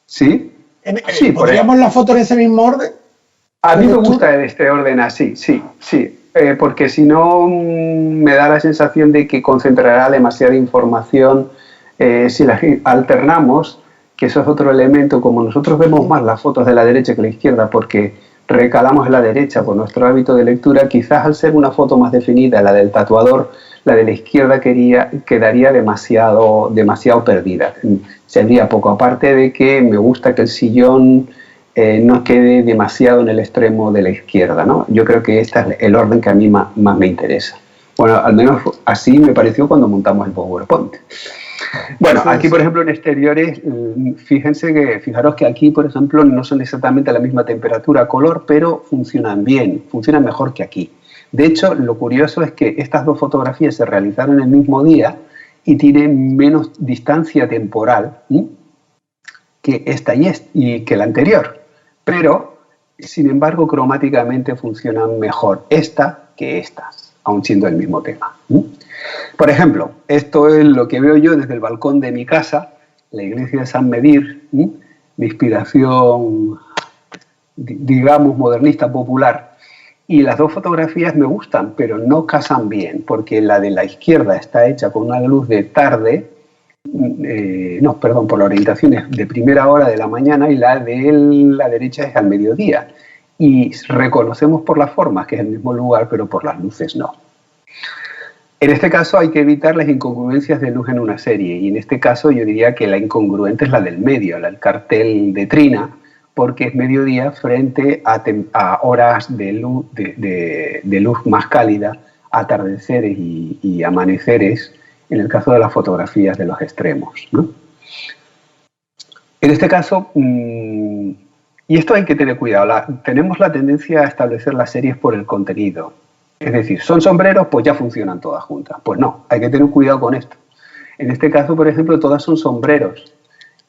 ¿Sí? Sí, ¿podríamos la foto en ese mismo orden? A mí me gusta en este orden así, sí. Porque si no me da la sensación de que concentrará demasiada información si las alternamos, que eso es otro elemento. Como nosotros vemos más las fotos de la derecha que la izquierda porque recalamos en la derecha por nuestro hábito de lectura, quizás al ser una foto más definida, la del tatuador, la de la izquierda quedaría demasiado perdida. Sería poco, aparte de que me gusta que el sillón no quede demasiado en el extremo de la izquierda, ¿no? Yo creo que este es el orden que a mí más me interesa. Bueno, al menos así me pareció cuando montamos el PowerPoint. Bueno, aquí por ejemplo en exteriores, fijaros que aquí por ejemplo no son exactamente la misma temperatura, color, pero funcionan bien, funcionan mejor que aquí. De hecho, lo curioso es que estas dos fotografías se realizaron el mismo día y tienen menos distancia temporal que esta y que la anterior. Pero, sin embargo, cromáticamente funcionan mejor esta que esta, aun siendo el mismo tema. Por ejemplo, esto es lo que veo yo desde el balcón de mi casa, la iglesia de San Medir, de inspiración, digamos, modernista popular. Y las dos fotografías me gustan, pero no casan bien, porque la de la izquierda está hecha con una luz de tarde por la orientación es de primera hora de la mañana y la de la derecha es al mediodía. Y reconocemos por las formas que es el mismo lugar, pero por las luces no. En este caso hay que evitar las incongruencias de luz en una serie, y en este caso yo diría que la incongruente es la del medio, el cartel de Trina, porque es mediodía frente a horas de luz más cálida, atardeceres y amaneceres, en el caso de las fotografías de los extremos, ¿no? En este caso, y esto hay que tener cuidado, tenemos la tendencia a establecer las series por el contenido. Es decir, son sombreros, pues ya funcionan todas juntas. Pues no, hay que tener cuidado con esto. En este caso, por ejemplo, todas son sombreros.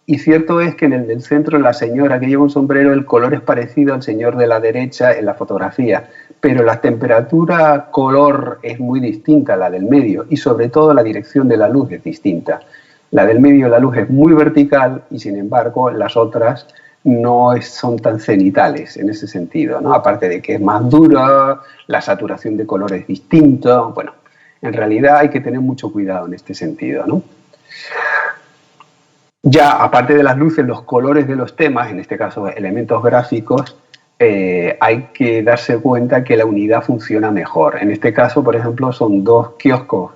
Y cierto es que en el del centro, la señora que lleva un sombrero, el color es parecido al señor de la derecha en la fotografía, pero la temperatura color es muy distinta a la del medio, y sobre todo la dirección de la luz es distinta. La del medio, la luz es muy vertical, y sin embargo las otras no son tan cenitales en ese sentido, ¿no? Aparte de que es más dura, la saturación de color es distinta. Bueno, en realidad hay que tener mucho cuidado en este sentido, ¿no? Ya, aparte de las luces, los colores de los temas, en este caso elementos gráficos, hay que darse cuenta que la unidad funciona mejor. En este caso, por ejemplo, son dos kioscos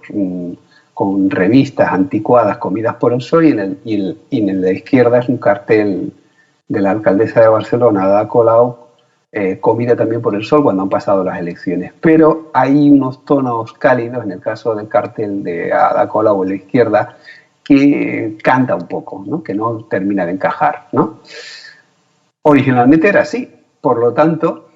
con revistas anticuadas comidas por el sol, y en el de la izquierda es un cartel de la alcaldesa de Barcelona, Ada Colau, comida también por el sol cuando han pasado las elecciones. Pero hay unos tonos cálidos, en el caso del cartel de Ada Colau en la izquierda, que canta un poco, ¿no? Que no termina de encajar, ¿no? Originalmente era así, por lo tanto,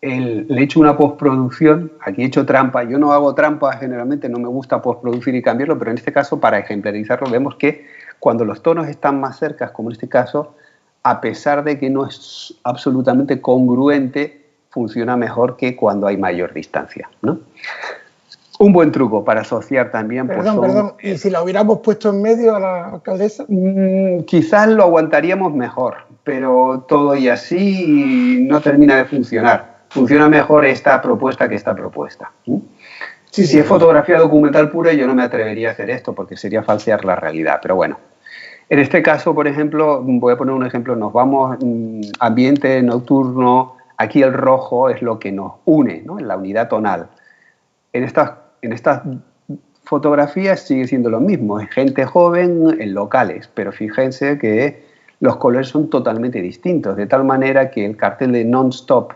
le he hecho una postproducción, aquí he hecho trampa, yo no hago trampa, generalmente no me gusta postproducir y cambiarlo, pero en este caso, para ejemplarizarlo, vemos que cuando los tonos están más cerca, como en este caso, a pesar de que no es absolutamente congruente, funciona mejor que cuando hay mayor distancia, ¿no? Un buen truco para asociar también... Perdón, ¿y si la hubiéramos puesto en medio a la alcaldesa? Quizás lo aguantaríamos mejor, pero todo y así no termina de funcionar. Funciona mejor esta propuesta que esta propuesta. Si es fotografía documental pura, yo no me atrevería a hacer esto porque sería falsear la realidad, pero bueno. En este caso, por ejemplo, voy a poner un ejemplo, nos vamos ambiente nocturno, aquí el rojo es lo que nos une, ¿no? En la unidad tonal. En estas fotografías sigue siendo lo mismo, es gente joven en locales, pero fíjense que los colores son totalmente distintos, de tal manera que el cartel de non-stop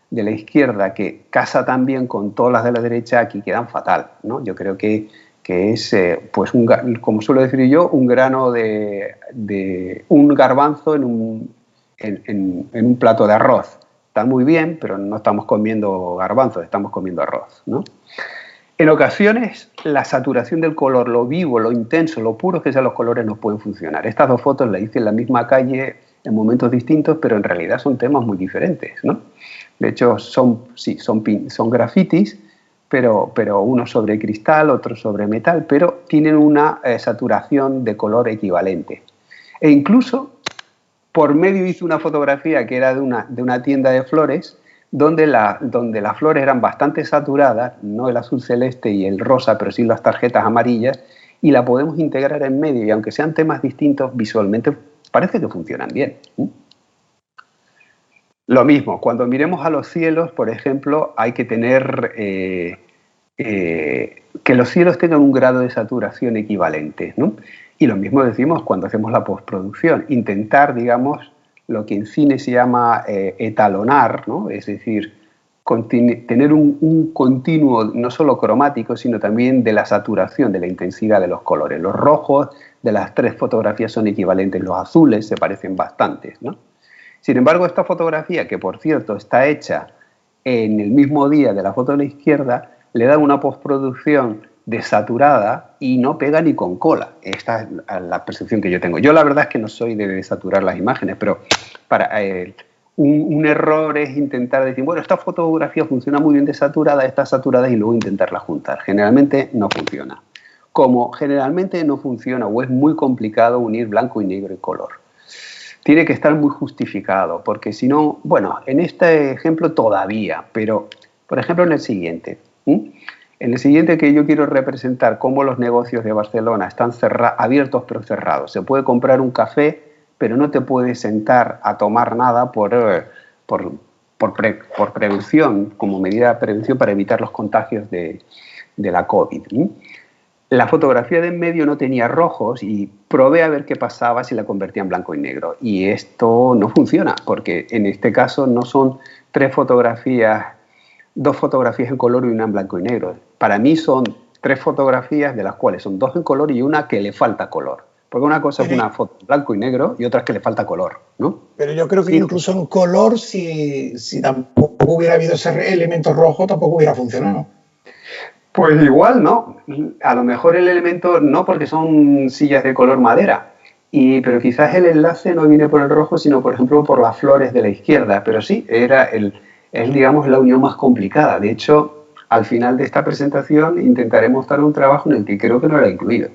de la izquierda, que casa también con todas las de la derecha, aquí quedan fatal, ¿no? Yo creo que es, pues como suelo decir yo, un grano de un garbanzo en un plato de arroz. Está muy bien, pero no estamos comiendo garbanzos, estamos comiendo arroz, ¿no? En ocasiones, la saturación del color, lo vivo, lo intenso, lo puros que sean los colores, no pueden funcionar. Estas dos fotos las hice en la misma calle en momentos distintos, pero en realidad son temas muy diferentes, ¿no? De hecho, son grafitis, pero uno sobre cristal, otro sobre metal, pero tienen una saturación de color equivalente. E incluso, por medio hice una fotografía que era de una tienda de flores, donde las flores eran bastante saturadas, no el azul celeste y el rosa, pero sí las tarjetas amarillas, y la podemos integrar en medio, y aunque sean temas distintos, visualmente parece que funcionan bien. Lo mismo, cuando miremos a los cielos, por ejemplo, hay que tener que los cielos tengan un grado de saturación equivalente, ¿no? Y lo mismo decimos cuando hacemos la postproducción, intentar, digamos, lo que en cine se llama etalonar, ¿no? Es decir, tener un continuo no solo cromático, sino también de la saturación, de la intensidad de los colores. Los rojos de las tres fotografías son equivalentes, los azules se parecen bastante, ¿no? Sin embargo, esta fotografía, que por cierto está hecha en el mismo día de la foto de la izquierda, le da una postproducción desaturada y no pega ni con cola. Esta es la percepción que yo tengo. Yo la verdad es que no soy de desaturar las imágenes, pero un error es intentar decir, bueno, esta fotografía funciona muy bien desaturada, está saturada, y luego intentarla juntar. Generalmente no funciona. Como generalmente no funciona o es muy complicado unir blanco y negro y color. Tiene que estar muy justificado, porque si no, bueno, en este ejemplo todavía, pero por ejemplo en el siguiente. En En el siguiente que yo quiero representar cómo los negocios de Barcelona están abiertos pero cerrados. Se puede comprar un café, pero no te puedes sentar a tomar nada por prevención, como medida de prevención para evitar los contagios de la COVID. La fotografía de en medio no tenía rojos y probé a ver qué pasaba si la convertía en blanco y negro. Y esto no funciona, porque en este caso no son dos fotografías en color y una en blanco y negro. Para mí son 3 fotografías, de las cuales son 2 en color y una que le falta color. Porque una cosa es una foto en blanco y negro y otra es que le falta color, ¿no? Pero yo creo que incluso en color, si tampoco hubiera habido ese elemento rojo, tampoco hubiera funcionado. Pues igual, ¿no? A lo mejor el elemento no, porque son sillas de color madera, pero quizás el enlace no viene por el rojo, sino, por ejemplo, por las flores de la izquierda. Pero sí, es, digamos, la unión más complicada. De hecho, al final de esta presentación intentaré mostrar un trabajo en el que creo que no lo he incluido.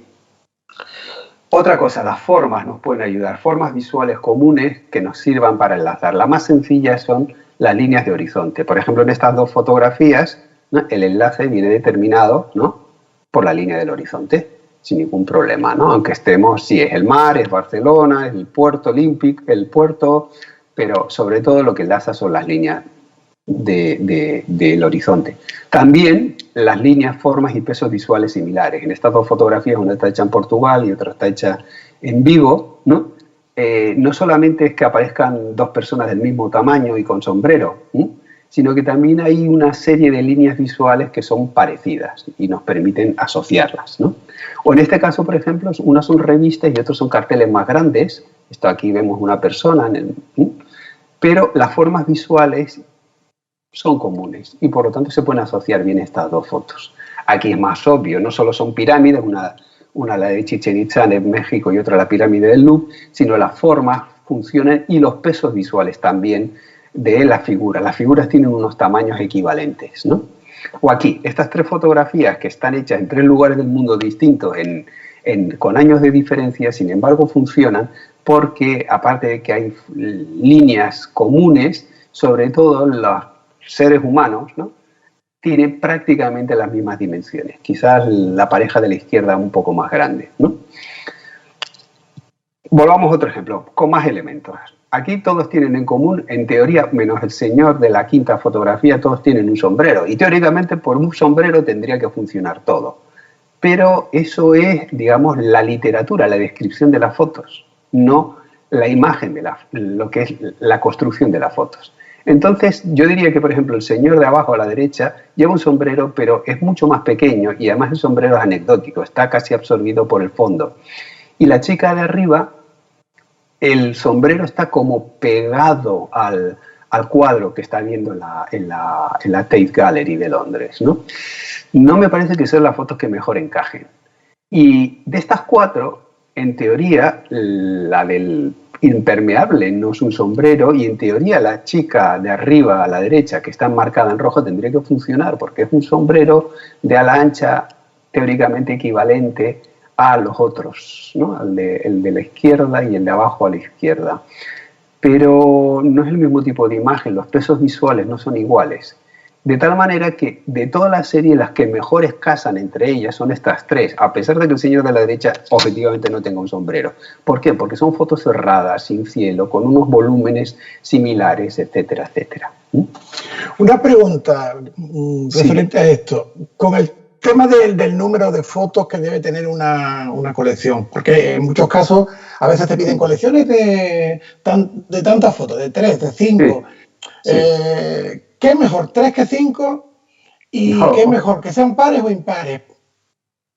Otra cosa, las formas nos pueden ayudar. Formas visuales comunes que nos sirvan para enlazar. La más sencilla son las líneas de horizonte. Por ejemplo, en estas 2 fotografías, ¿no?, el enlace viene determinado, ¿no?, por la línea del horizonte, sin ningún problema, ¿no? Aunque estemos, sí, es el mar, es Barcelona, es el puerto olímpico, el puerto, pero sobre todo lo que enlaza son las líneas del horizonte. También las líneas, formas y pesos visuales similares. En estas 2 fotografías, una está hecha en Portugal y otra está hecha en Vigo, ¿no? No solamente es que aparezcan 2 personas del mismo tamaño y con sombrero, sino que también hay una serie de líneas visuales que son parecidas y nos permiten asociarlas, ¿no? O en este caso, por ejemplo, unas son revistas y otros son carteles más grandes. Esto aquí vemos una persona, pero las formas visuales son comunes y por lo tanto se pueden asociar bien estas 2 fotos. Aquí es más obvio, no solo son pirámides, una la de Chichén Itzá en México y otra la pirámide del Louvre, sino las formas funcionan y los pesos visuales también de las figuras. Las figuras tienen unos tamaños equivalentes, ¿no? O aquí, estas 3 fotografías que están hechas en 3 lugares del mundo distintos con años de diferencia, sin embargo funcionan porque, aparte de que hay líneas comunes, sobre todo los seres humanos, ¿no?, tienen prácticamente las mismas dimensiones. Quizás la pareja de la izquierda un poco más grande, ¿no? Volvamos a otro ejemplo, con más elementos. Aquí todos tienen en común, en teoría, menos el señor de la 5ª fotografía, todos tienen un sombrero. Y teóricamente por un sombrero tendría que funcionar todo. Pero eso es, digamos, la literatura, la descripción de las fotos, no la imagen de lo que es la construcción de las fotos. Entonces, yo diría que, por ejemplo, el señor de abajo a la derecha lleva un sombrero, pero es mucho más pequeño y además el sombrero es anecdótico, está casi absorbido por el fondo. Y la chica de arriba, el sombrero está como pegado al cuadro que está viendo en la Tate Gallery de Londres, ¿no? No me parece que sean las fotos que mejor encajen. Y de estas 4, en teoría, la del impermeable no es un sombrero y en teoría la chica de arriba a la derecha que está enmarcada en rojo tendría que funcionar porque es un sombrero de ala ancha teóricamente equivalente a los otros, ¿no?, el de la izquierda y el de abajo a la izquierda. Pero no es el mismo tipo de imagen, los pesos visuales no son iguales. De tal manera que de toda la serie las que mejores casan entre ellas son estas 3, a pesar de que el señor de la derecha objetivamente no tenga un sombrero. ¿Por qué? Porque son fotos cerradas, sin cielo, con unos volúmenes similares, etcétera, etcétera. Una pregunta referente a esto. Con el tema del número de fotos que debe tener una colección, porque en muchos casos a veces te piden colecciones de tantas fotos, de 3, de 5. Sí. ¿Qué es mejor, 3 que 5? ¿Y no, qué es mejor, que sean pares o impares?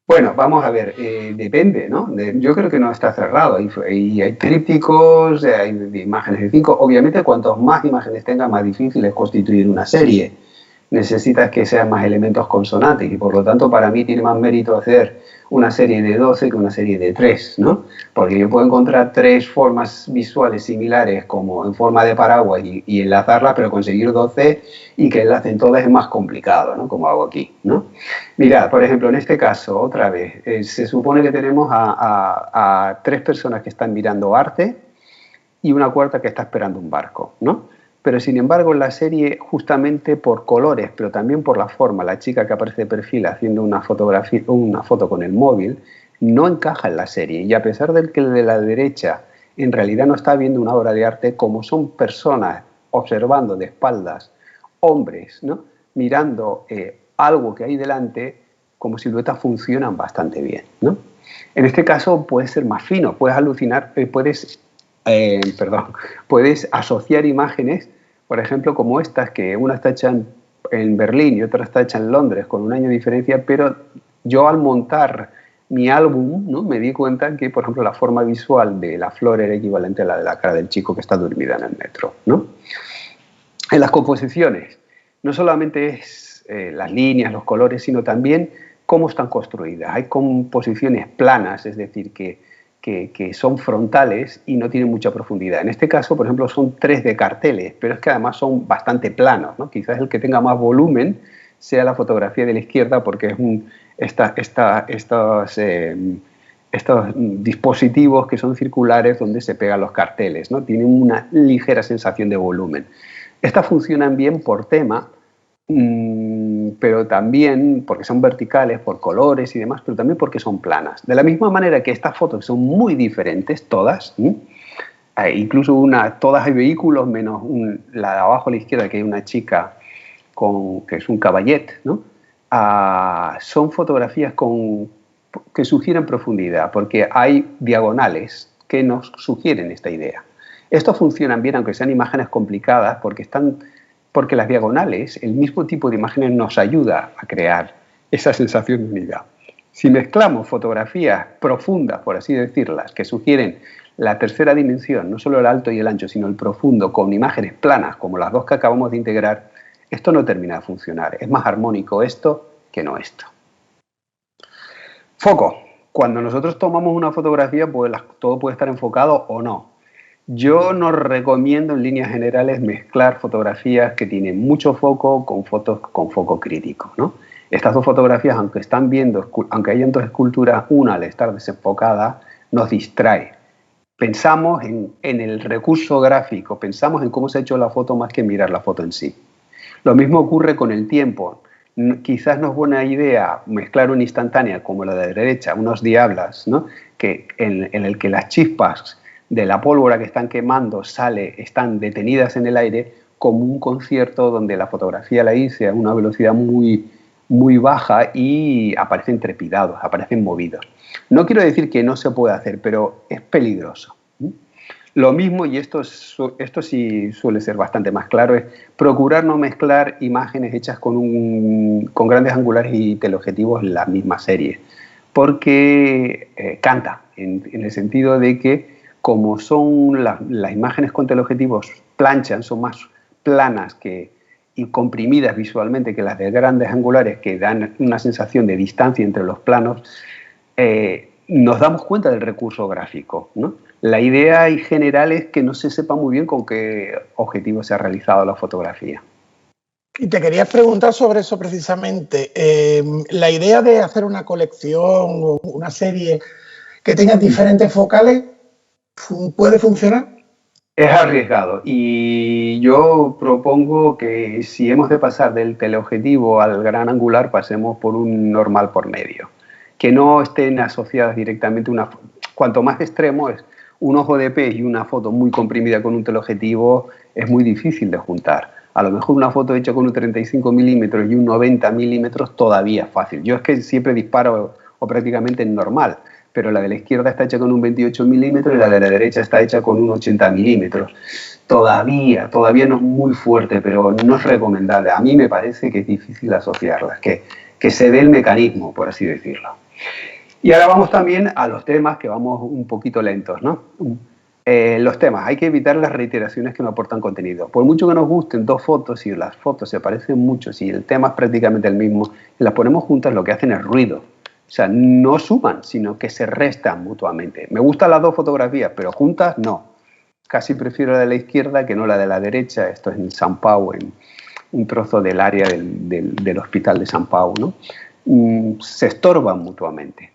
Bueno, vamos a ver, depende, ¿no? Yo creo que no está cerrado. Hay trípticos, hay imágenes de 5. Obviamente, cuantos más imágenes tengas, más difícil es constituir una serie. Necesitas que sean más elementos consonantes y por lo tanto para mí tiene más mérito hacer una serie de 12 que una serie de 3, ¿no? Porque yo puedo encontrar 3 formas visuales similares como en forma de paraguas y enlazarlas, pero conseguir 12 y que enlacen todas es más complicado, ¿no? Como hago aquí, ¿no? Mirad, por ejemplo, en este caso, otra vez, se supone que tenemos a 3 personas que están mirando arte y una 4ª que está esperando un barco, ¿no? pero sin embargo en la serie, justamente por colores, pero también por la forma, la chica que aparece de perfil haciendo una fotografía, una foto con el móvil, no encaja en la serie. Y a pesar de que el de la derecha en realidad no está viendo una obra de arte, como son personas observando de espaldas, hombres, ¿no?, mirando algo que hay delante, como siluetas funcionan bastante bien, ¿no? En este caso puede ser más fino, puedes alucinar, puedes asociar imágenes, por ejemplo, como estas, que una está hecha en Berlín y otra está hecha en Londres, con un año de diferencia, pero yo al montar mi álbum, ¿no?, me di cuenta que, por ejemplo, la forma visual de la flor era equivalente a la de la cara del chico que está dormida en el metro, ¿no? En las composiciones, no solamente es las líneas, los colores, sino también cómo están construidas. Hay composiciones planas, es decir, que son frontales y no tienen mucha profundidad. En este caso, por ejemplo, son 3 de carteles, pero es que además son bastante planos, ¿no? Quizás el que tenga más volumen sea la fotografía de la izquierda, porque es estos dispositivos que son circulares donde se pegan los carteles, ¿no? Tienen una ligera sensación de volumen. Estas funcionan bien por tema, pero también porque son verticales, por colores y demás, pero también porque son planas. De la misma manera que estas fotos son muy diferentes, todas, incluso todas hay vehículos, menos la de abajo a la izquierda, que hay una chica que es un caballet, ¿no? Son fotografías que sugieren profundidad, porque hay diagonales que nos sugieren esta idea. Estos funcionan bien, aunque sean imágenes complicadas, porque las diagonales, el mismo tipo de imágenes, nos ayuda a crear esa sensación de unidad. Si mezclamos fotografías profundas, por así decirlas, que sugieren la tercera dimensión, no solo el alto y el ancho, sino el profundo, con imágenes planas, como las dos que acabamos de integrar, esto no termina de funcionar. Es más armónico esto que no esto. Foco. Cuando nosotros tomamos una fotografía, pues todo puede estar enfocado o no. Yo no recomiendo en líneas generales mezclar fotografías que tienen mucho foco con fotos con foco crítico, ¿no? Estas dos fotografías, aunque hayan dos esculturas, una al estar desenfocada nos distrae. Pensamos en el recurso gráfico, pensamos en cómo se ha hecho la foto más que mirar la foto en sí. Lo mismo ocurre con el tiempo. Quizás no es buena idea mezclar una instantánea como la de la derecha, unos diablas, ¿no?, en el que las chispas de la pólvora que están quemando están detenidas en el aire, como un concierto donde la fotografía la hice a una velocidad muy, muy baja y aparecen trepidados, aparecen movidos. No quiero decir que no se pueda hacer, pero es peligroso. Lo mismo, y esto sí suele ser bastante más claro, es procurar no mezclar imágenes hechas con grandes angulares y teleobjetivos en la misma serie, porque canta, en el sentido de que como son las imágenes con teleobjetivos planchan, son más planas y comprimidas visualmente que las de grandes angulares, que dan una sensación de distancia entre los planos, nos damos cuenta del recurso gráfico, ¿no? La idea en general es que no se sepa muy bien con qué objetivo se ha realizado la fotografía. Y te quería preguntar sobre eso precisamente. La idea de hacer una colección o una serie que tenga diferentes focales, ¿puede funcionar? Es arriesgado y yo propongo que si hemos de pasar del teleobjetivo al gran angular, pasemos por un normal por medio. Que no estén asociadas directamente cuanto más extremo es un ojo de pez y una foto muy comprimida con un teleobjetivo, es muy difícil de juntar. A lo mejor una foto hecha con un 35 milímetros y un 90 milímetros todavía es fácil. Yo es que siempre disparo o prácticamente en normal, pero la de la izquierda está hecha con un 28 milímetros y la de la derecha está hecha con un 80 milímetros. Todavía no es muy fuerte, pero no es recomendable. A mí me parece que es difícil asociarlas, que se dé el mecanismo, por así decirlo. Y ahora vamos también a los temas, que vamos un poquito lentos, ¿no? Los temas, hay que evitar las reiteraciones que no aportan contenido. Por mucho que nos gusten dos fotos y las fotos se parecen mucho, si el tema es prácticamente el mismo, y las ponemos juntas, lo que hacen es ruido. O sea, no suman, sino que se restan mutuamente. Me gustan las dos fotografías, pero juntas no. Casi prefiero la de la izquierda que no la de la derecha. Esto es en San Pau, en un trozo del área del hospital de San Pau, ¿no? Se estorban mutuamente.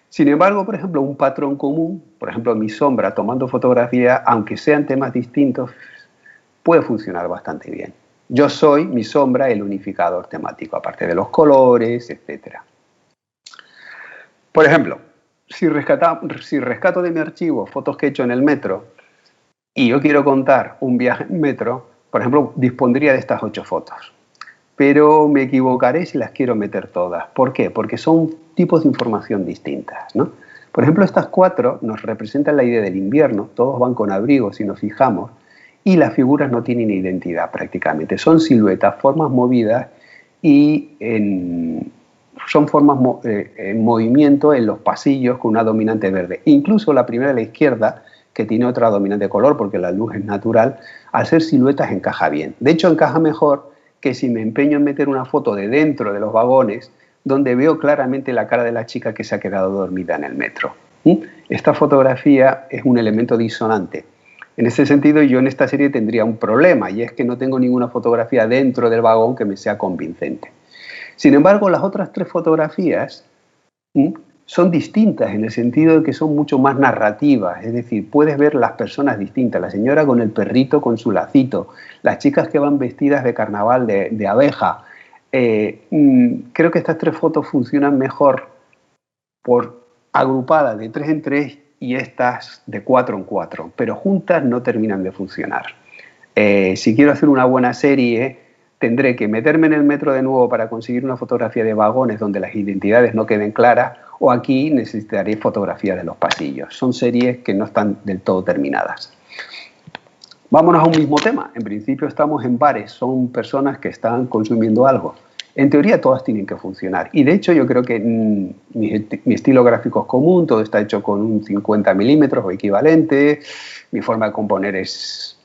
Sin embargo, por ejemplo, un patrón común, por ejemplo, mi sombra tomando fotografía, aunque sean temas distintos, puede funcionar bastante bien. Yo soy, mi sombra, el unificador temático, aparte de los colores, etc. Por ejemplo, si rescato de mi archivo fotos que he hecho en el metro y yo quiero contar un viaje en metro, por ejemplo, dispondría de estas 8 fotos. Pero me equivocaré si las quiero meter todas. ¿Por qué? Porque son tipos de información distintas, ¿no? Por ejemplo, estas 4 nos representan la idea del invierno, todos van con abrigo si nos fijamos, y las figuras no tienen identidad prácticamente. Son siluetas, formas movidas y son formas en movimiento en los pasillos con una dominante verde. Incluso la primera de la izquierda, que tiene otra dominante color porque la luz es natural, al ser siluetas encaja bien. De hecho, encaja mejor que si me empeño en meter una foto de dentro de los vagones donde veo claramente la cara de la chica que se ha quedado dormida en el metro. Esta fotografía es un elemento disonante. En ese sentido, yo en esta serie tendría un problema, y es que no tengo ninguna fotografía dentro del vagón que me sea convincente. Sin embargo, las otras 3 fotografías son distintas en el sentido de que son mucho más narrativas, es decir, puedes ver las personas distintas, la señora con el perrito con su lacito, las chicas que van vestidas de carnaval de abeja. Creo que estas 3 fotos funcionan mejor por agrupadas de 3 en 3 y estas de 4 en 4, pero juntas no terminan de funcionar. Si quiero hacer una buena serie, tendré que meterme en el metro de nuevo para conseguir una fotografía de vagones donde las identidades no queden claras, o aquí necesitaré fotografías de los pasillos. Son series que no están del todo terminadas. Vámonos a un mismo tema. En principio estamos en bares, son personas que están consumiendo algo. En teoría todas tienen que funcionar. Y de hecho yo creo que mi estilo gráfico es común, todo está hecho con un 50 milímetros o equivalente, mi forma de componer es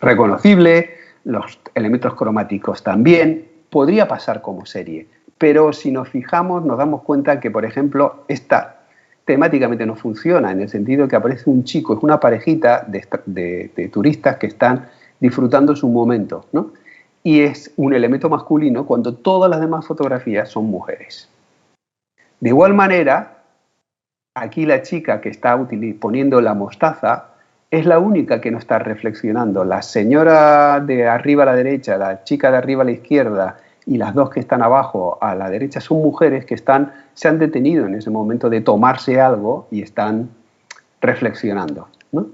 reconocible, los elementos cromáticos también. Podría pasar como serie, pero si nos fijamos nos damos cuenta que, por ejemplo, esta temáticamente no funciona, en el sentido que aparece un chico, es una parejita de turistas que están disfrutando su momento, ¿no? Y es un elemento masculino cuando todas las demás fotografías son mujeres. De igual manera, aquí la chica que está poniendo la mostaza es la única que no está reflexionando. La señora de arriba a la derecha, la chica de arriba a la izquierda y las 2 que están abajo a la derecha son mujeres que se han detenido en ese momento de tomarse algo y están reflexionando, ¿no?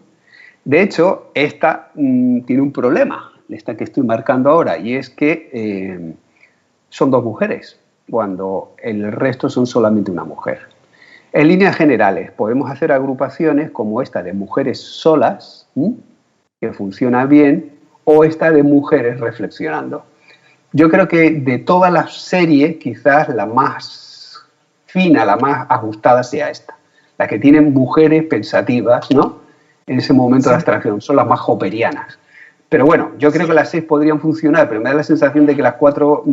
De hecho, esta tiene un problema, esta que estoy marcando ahora, y es que son 2 mujeres, cuando el resto son solamente una mujer. En líneas generales, podemos hacer agrupaciones como esta de mujeres solas, que funciona bien, o esta de mujeres reflexionando. Yo creo que de todas las series, quizás la más fina, la más ajustada sea esta. La que tienen mujeres pensativas, ¿no? En ese momento de abstracción, son las más hopperianas. Pero bueno, yo creo que las 6 podrían funcionar, pero me da la sensación de que las 4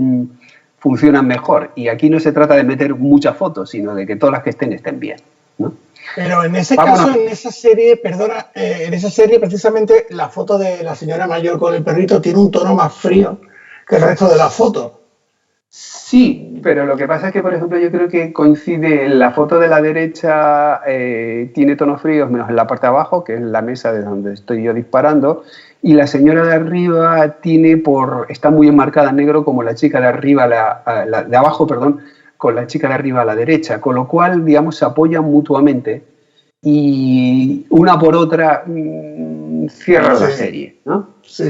funcionan mejor. Y aquí no se trata de meter muchas fotos, sino de que todas las que estén bien, ¿no? Pero en ese caso, en esa serie, perdona, en esa serie precisamente la foto de la señora mayor con el perrito tiene un tono más frío que el resto de las fotos. Sí, pero lo que pasa es que, por ejemplo, yo creo que coincide, la foto de la derecha tiene tonos fríos menos en la parte de abajo, que es la mesa de donde estoy yo disparando, y la señora de arriba está muy enmarcada en negro como la chica de arriba, de abajo, perdón, con la chica de arriba a la derecha, con lo cual, digamos, se apoyan mutuamente y una por otra cierra la serie, ¿no? Sí.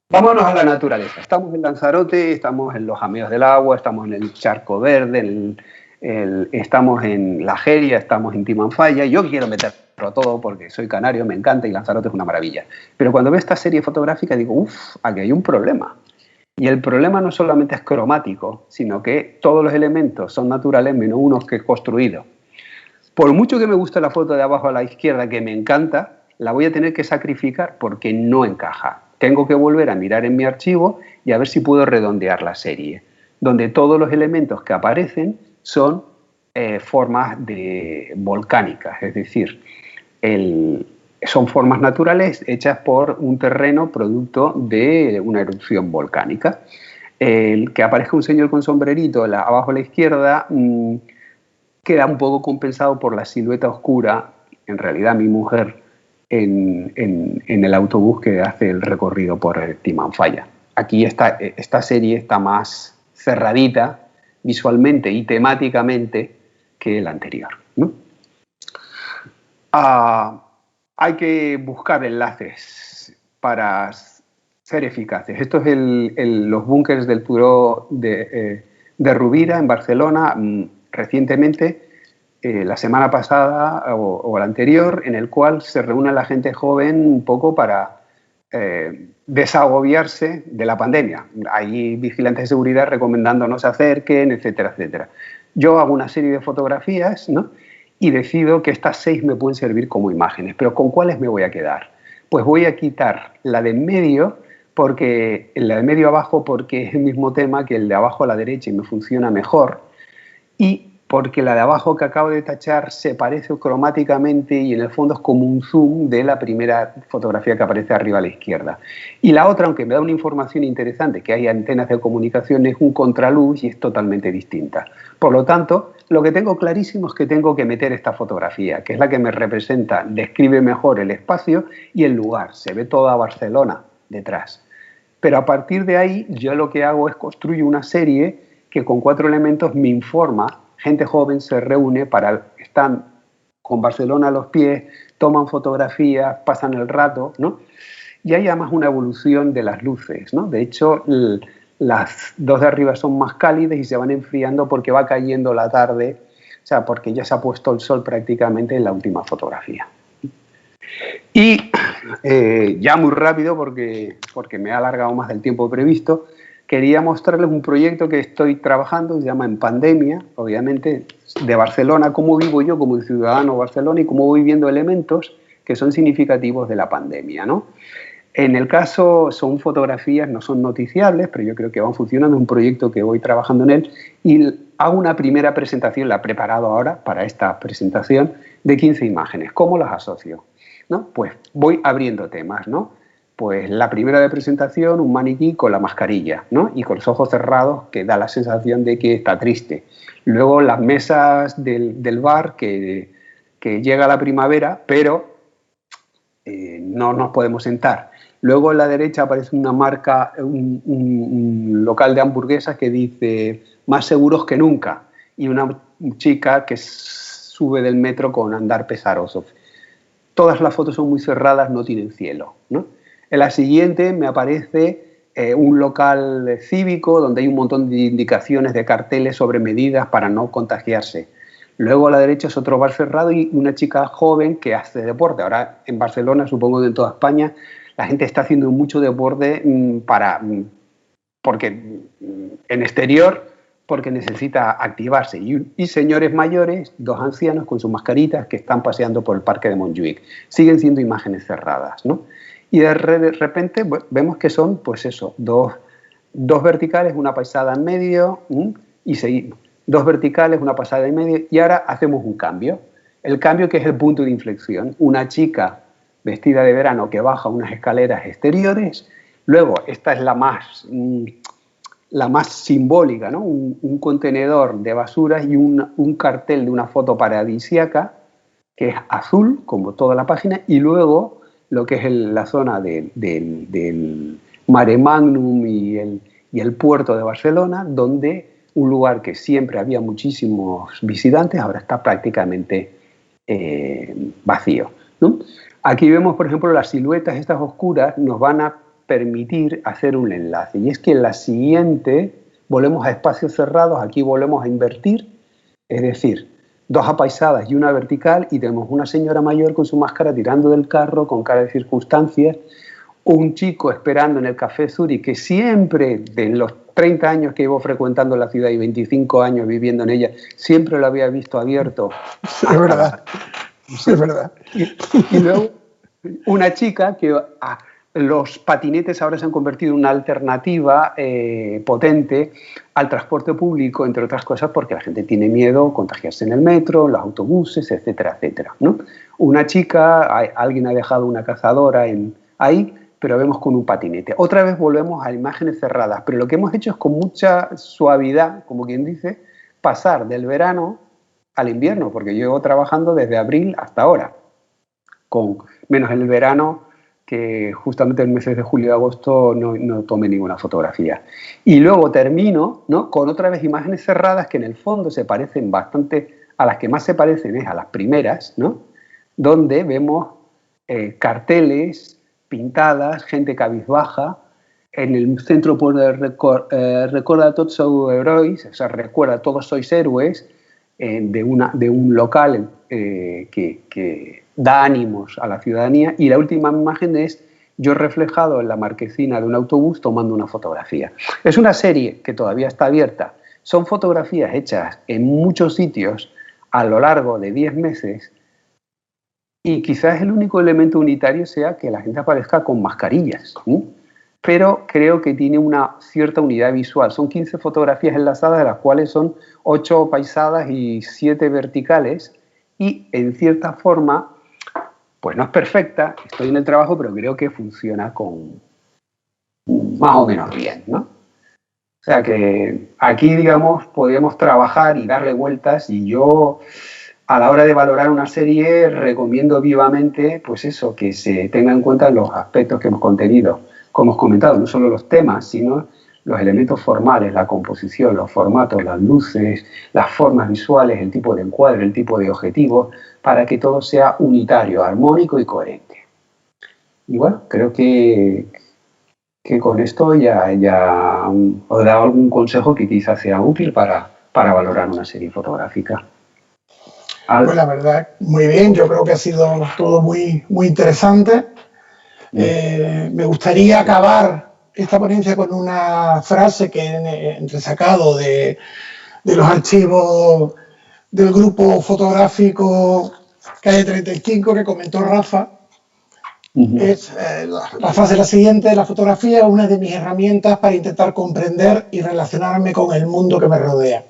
Vámonos a la naturaleza. Estamos en Lanzarote, estamos en los jameos del agua, estamos en el charco verde, estamos en La Jeria, estamos en Timanfaya. Yo quiero meterlo todo porque soy canario, me encanta y Lanzarote es una maravilla. Pero cuando veo esta serie fotográfica digo, aquí hay un problema. Y el problema no solamente es cromático, sino que todos los elementos son naturales menos uno que es construido. Por mucho que me guste la foto de abajo a la izquierda, que me encanta, la voy a tener que sacrificar porque no encaja. Tengo que volver a mirar en mi archivo y a ver si puedo redondear la serie, donde todos los elementos que aparecen son formas volcánicas, es decir, son formas naturales hechas por un terreno producto de una erupción volcánica. El que aparezca un señor con sombrerito abajo a la izquierda queda un poco compensado por la silueta oscura, en realidad mi mujer, en el autobús que hace el recorrido por Timanfaya. Aquí esta serie está más cerradita visualmente y temáticamente que la anterior, ¿no? Hay que buscar enlaces para ser eficaces. Esto es los búnkers del Turó de Rovira, en Barcelona, recientemente, la semana pasada o la anterior, en el cual se reúne la gente joven un poco para desagobiarse de la pandemia. Hay vigilantes de seguridad recomendando no se acerquen, etcétera, etcétera. Yo hago una serie de fotografías, ¿no? Y decido que estas 6 me pueden servir como imágenes. ¿Pero con cuáles me voy a quedar? Pues voy a quitar la de en medio, la de medio abajo, porque es el mismo tema que el de abajo a la derecha y me funciona mejor. Y porque la de abajo que acabo de tachar se parece cromáticamente y en el fondo es como un zoom de la primera fotografía que aparece arriba a la izquierda. Y la otra, aunque me da una información interesante, que hay antenas de comunicación, es un contraluz y es totalmente distinta. Por lo tanto, lo que tengo clarísimo es que tengo que meter esta fotografía, que es la que me representa, describe mejor el espacio y el lugar. Se ve toda Barcelona detrás. Pero a partir de ahí, yo lo que hago es construir una serie que con 4 elementos me informa. Gente joven se reúne están con Barcelona a los pies, toman fotografías, pasan el rato, ¿no? Y hay además una evolución de las luces, ¿no? De hecho, las 2 de arriba son más cálidas y se van enfriando porque va cayendo la tarde, o sea, porque ya se ha puesto el sol prácticamente en la última fotografía. Y ya muy rápido, porque me ha alargado más del tiempo previsto, quería mostrarles un proyecto que estoy trabajando, se llama En Pandemia, obviamente, de Barcelona, cómo vivo yo como ciudadano de Barcelona y cómo voy viendo elementos que son significativos de la pandemia, ¿no? En el caso son fotografías, no son noticiables, pero yo creo que van funcionando, es un proyecto que voy trabajando en él y hago una primera presentación, la he preparado ahora para esta presentación, de 15 imágenes. ¿Cómo las asocio? ¿No? Pues voy abriendo temas, ¿no? Pues la primera de presentación, un maniquí con la mascarilla, ¿no? Y con los ojos cerrados, que da la sensación de que está triste. Luego las mesas del bar, que llega la primavera, pero no nos podemos sentar. Luego en la derecha aparece una marca, un local de hamburguesas que dice más seguros que nunca. Y una chica que sube del metro con andar pesaroso. Todas las fotos son muy cerradas, no tienen cielo, ¿no? En la siguiente me aparece un local cívico donde hay un montón de indicaciones de carteles sobre medidas para no contagiarse. Luego a la derecha es otro bar cerrado y una chica joven que hace deporte. Ahora en Barcelona, supongo que en toda España, la gente está haciendo mucho deporte porque en exterior, porque necesita activarse. Y señores mayores, 2 ancianos con sus mascaritas que están paseando por el parque de Montjuïc. Siguen siendo imágenes cerradas, ¿no? Y de repente vemos que son, pues eso, dos verticales, una pasada en medio, y seguimos. 2 verticales, una pasada en medio, y ahora hacemos un cambio. El cambio que es el punto de inflexión. Una chica vestida de verano que baja unas escaleras exteriores. Luego, esta es la más simbólica, ¿no? Un contenedor de basuras y un cartel de una foto paradisíaca que es azul, como toda la página, y luego lo que es la zona del Mare Magnum y el puerto de Barcelona, donde un lugar que siempre había muchísimos visitantes, ahora está prácticamente vacío, ¿no? Aquí vemos, por ejemplo, las siluetas estas oscuras nos van a permitir hacer un enlace. Y es que en la siguiente volvemos a espacios cerrados, aquí volvemos a invertir, es decir, 2 apaisadas y una vertical, y tenemos una señora mayor con su máscara tirando del carro, con cara de circunstancias, un chico esperando en el Café Zurich, que siempre, en los 30 años que llevo frecuentando la ciudad y 25 años viviendo en ella, siempre lo había visto abierto. Sí, es verdad. Sí, es verdad. Y luego una chica que los patinetes ahora se han convertido en una alternativa potente al transporte público, entre otras cosas porque la gente tiene miedo a contagiarse en el metro, en los autobuses, etcétera, etcétera, ¿no? Una chica, alguien ha dejado una cazadora ahí, pero vemos con un patinete. Otra vez volvemos a imágenes cerradas, pero lo que hemos hecho es con mucha suavidad, como quien dice, pasar del verano al invierno, porque yo llevo trabajando desde abril hasta ahora, menos en el verano, que justamente en meses de julio y agosto no tomé ninguna fotografía. Y luego termino, ¿no?, con otra vez imágenes cerradas que en el fondo se parecen bastante, a las que más se parecen es a las primeras, ¿no?, donde vemos carteles pintadas, gente cabizbaja. En el centro pone recuerda a todos sois héroes, o sea, recuerda, todos sois héroes, de un local que da ánimos a la ciudadanía. Y la última imagen es yo reflejado en la marquesina de un autobús tomando una fotografía. Es una serie que todavía está abierta. Son fotografías hechas en muchos sitios a lo largo de 10 meses, y quizás el único elemento unitario sea que la gente aparezca con mascarillas, ¿sí? Pero creo que tiene una cierta unidad visual. Son 15 fotografías enlazadas, de las cuales son 8 paisadas y 7 verticales, y en cierta forma, pues no es perfecta, estoy en el trabajo, pero creo que funciona con más o menos bien, ¿no? O sea que aquí, digamos, podríamos trabajar y darle vueltas, y yo, a la hora de valorar una serie, recomiendo vivamente, pues eso, que se tenga en cuenta los aspectos que hemos comentado, no solo los temas, sino los elementos formales, la composición, los formatos, las luces, las formas visuales, el tipo de encuadre, el tipo de objetivo, para que todo sea unitario, armónico y coherente. Y bueno, creo que con esto ya os he dado algún consejo que quizás sea útil para valorar una serie fotográfica. Pues la verdad, muy bien, yo creo que ha sido todo muy, muy interesante. Me gustaría acabar esta ponencia con una frase que he entresacado de los archivos del grupo fotográfico Calle 35 que comentó Rafa. La frase es la siguiente: la fotografía es una de mis herramientas para intentar comprender y relacionarme con el mundo que me rodea.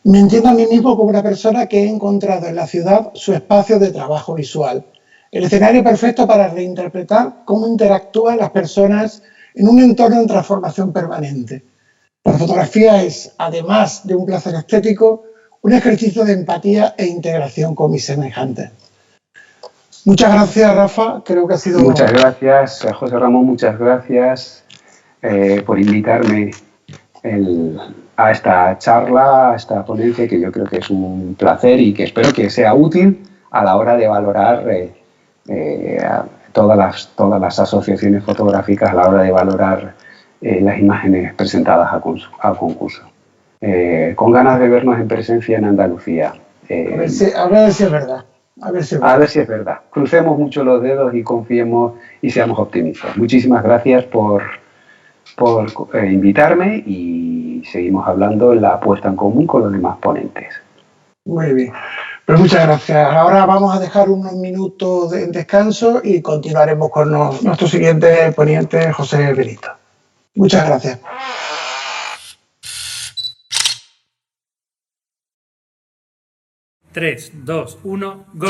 Me entiendo a mí mismo como una persona que he encontrado en la ciudad su espacio de trabajo visual, el escenario perfecto para reinterpretar cómo interactúan las personas en un entorno en transformación permanente. La fotografía es, además de un placer estético, un ejercicio de empatía e integración con mis semejantes. Muchas gracias, Rafa. Creo que ha sido... Muchas gracias, José Ramón, muchas gracias por invitarme a esta charla, a esta ponencia, que yo creo que es un placer y que espero que sea útil a la hora de valorar todas las asociaciones fotográficas, a la hora de valorar las imágenes presentadas al concurso. Con ganas de vernos en presencia en Andalucía. A ver si es verdad. A ver si es verdad. Crucemos mucho los dedos y confiemos y seamos optimistas. Muchísimas gracias por invitarme, y seguimos hablando en la puesta en común con los demás ponentes. Muy bien. Pues muchas gracias. Ahora vamos a dejar unos minutos de descanso y continuaremos con nuestro siguiente ponente, José Benito. Muchas gracias. Tres, dos, uno, go.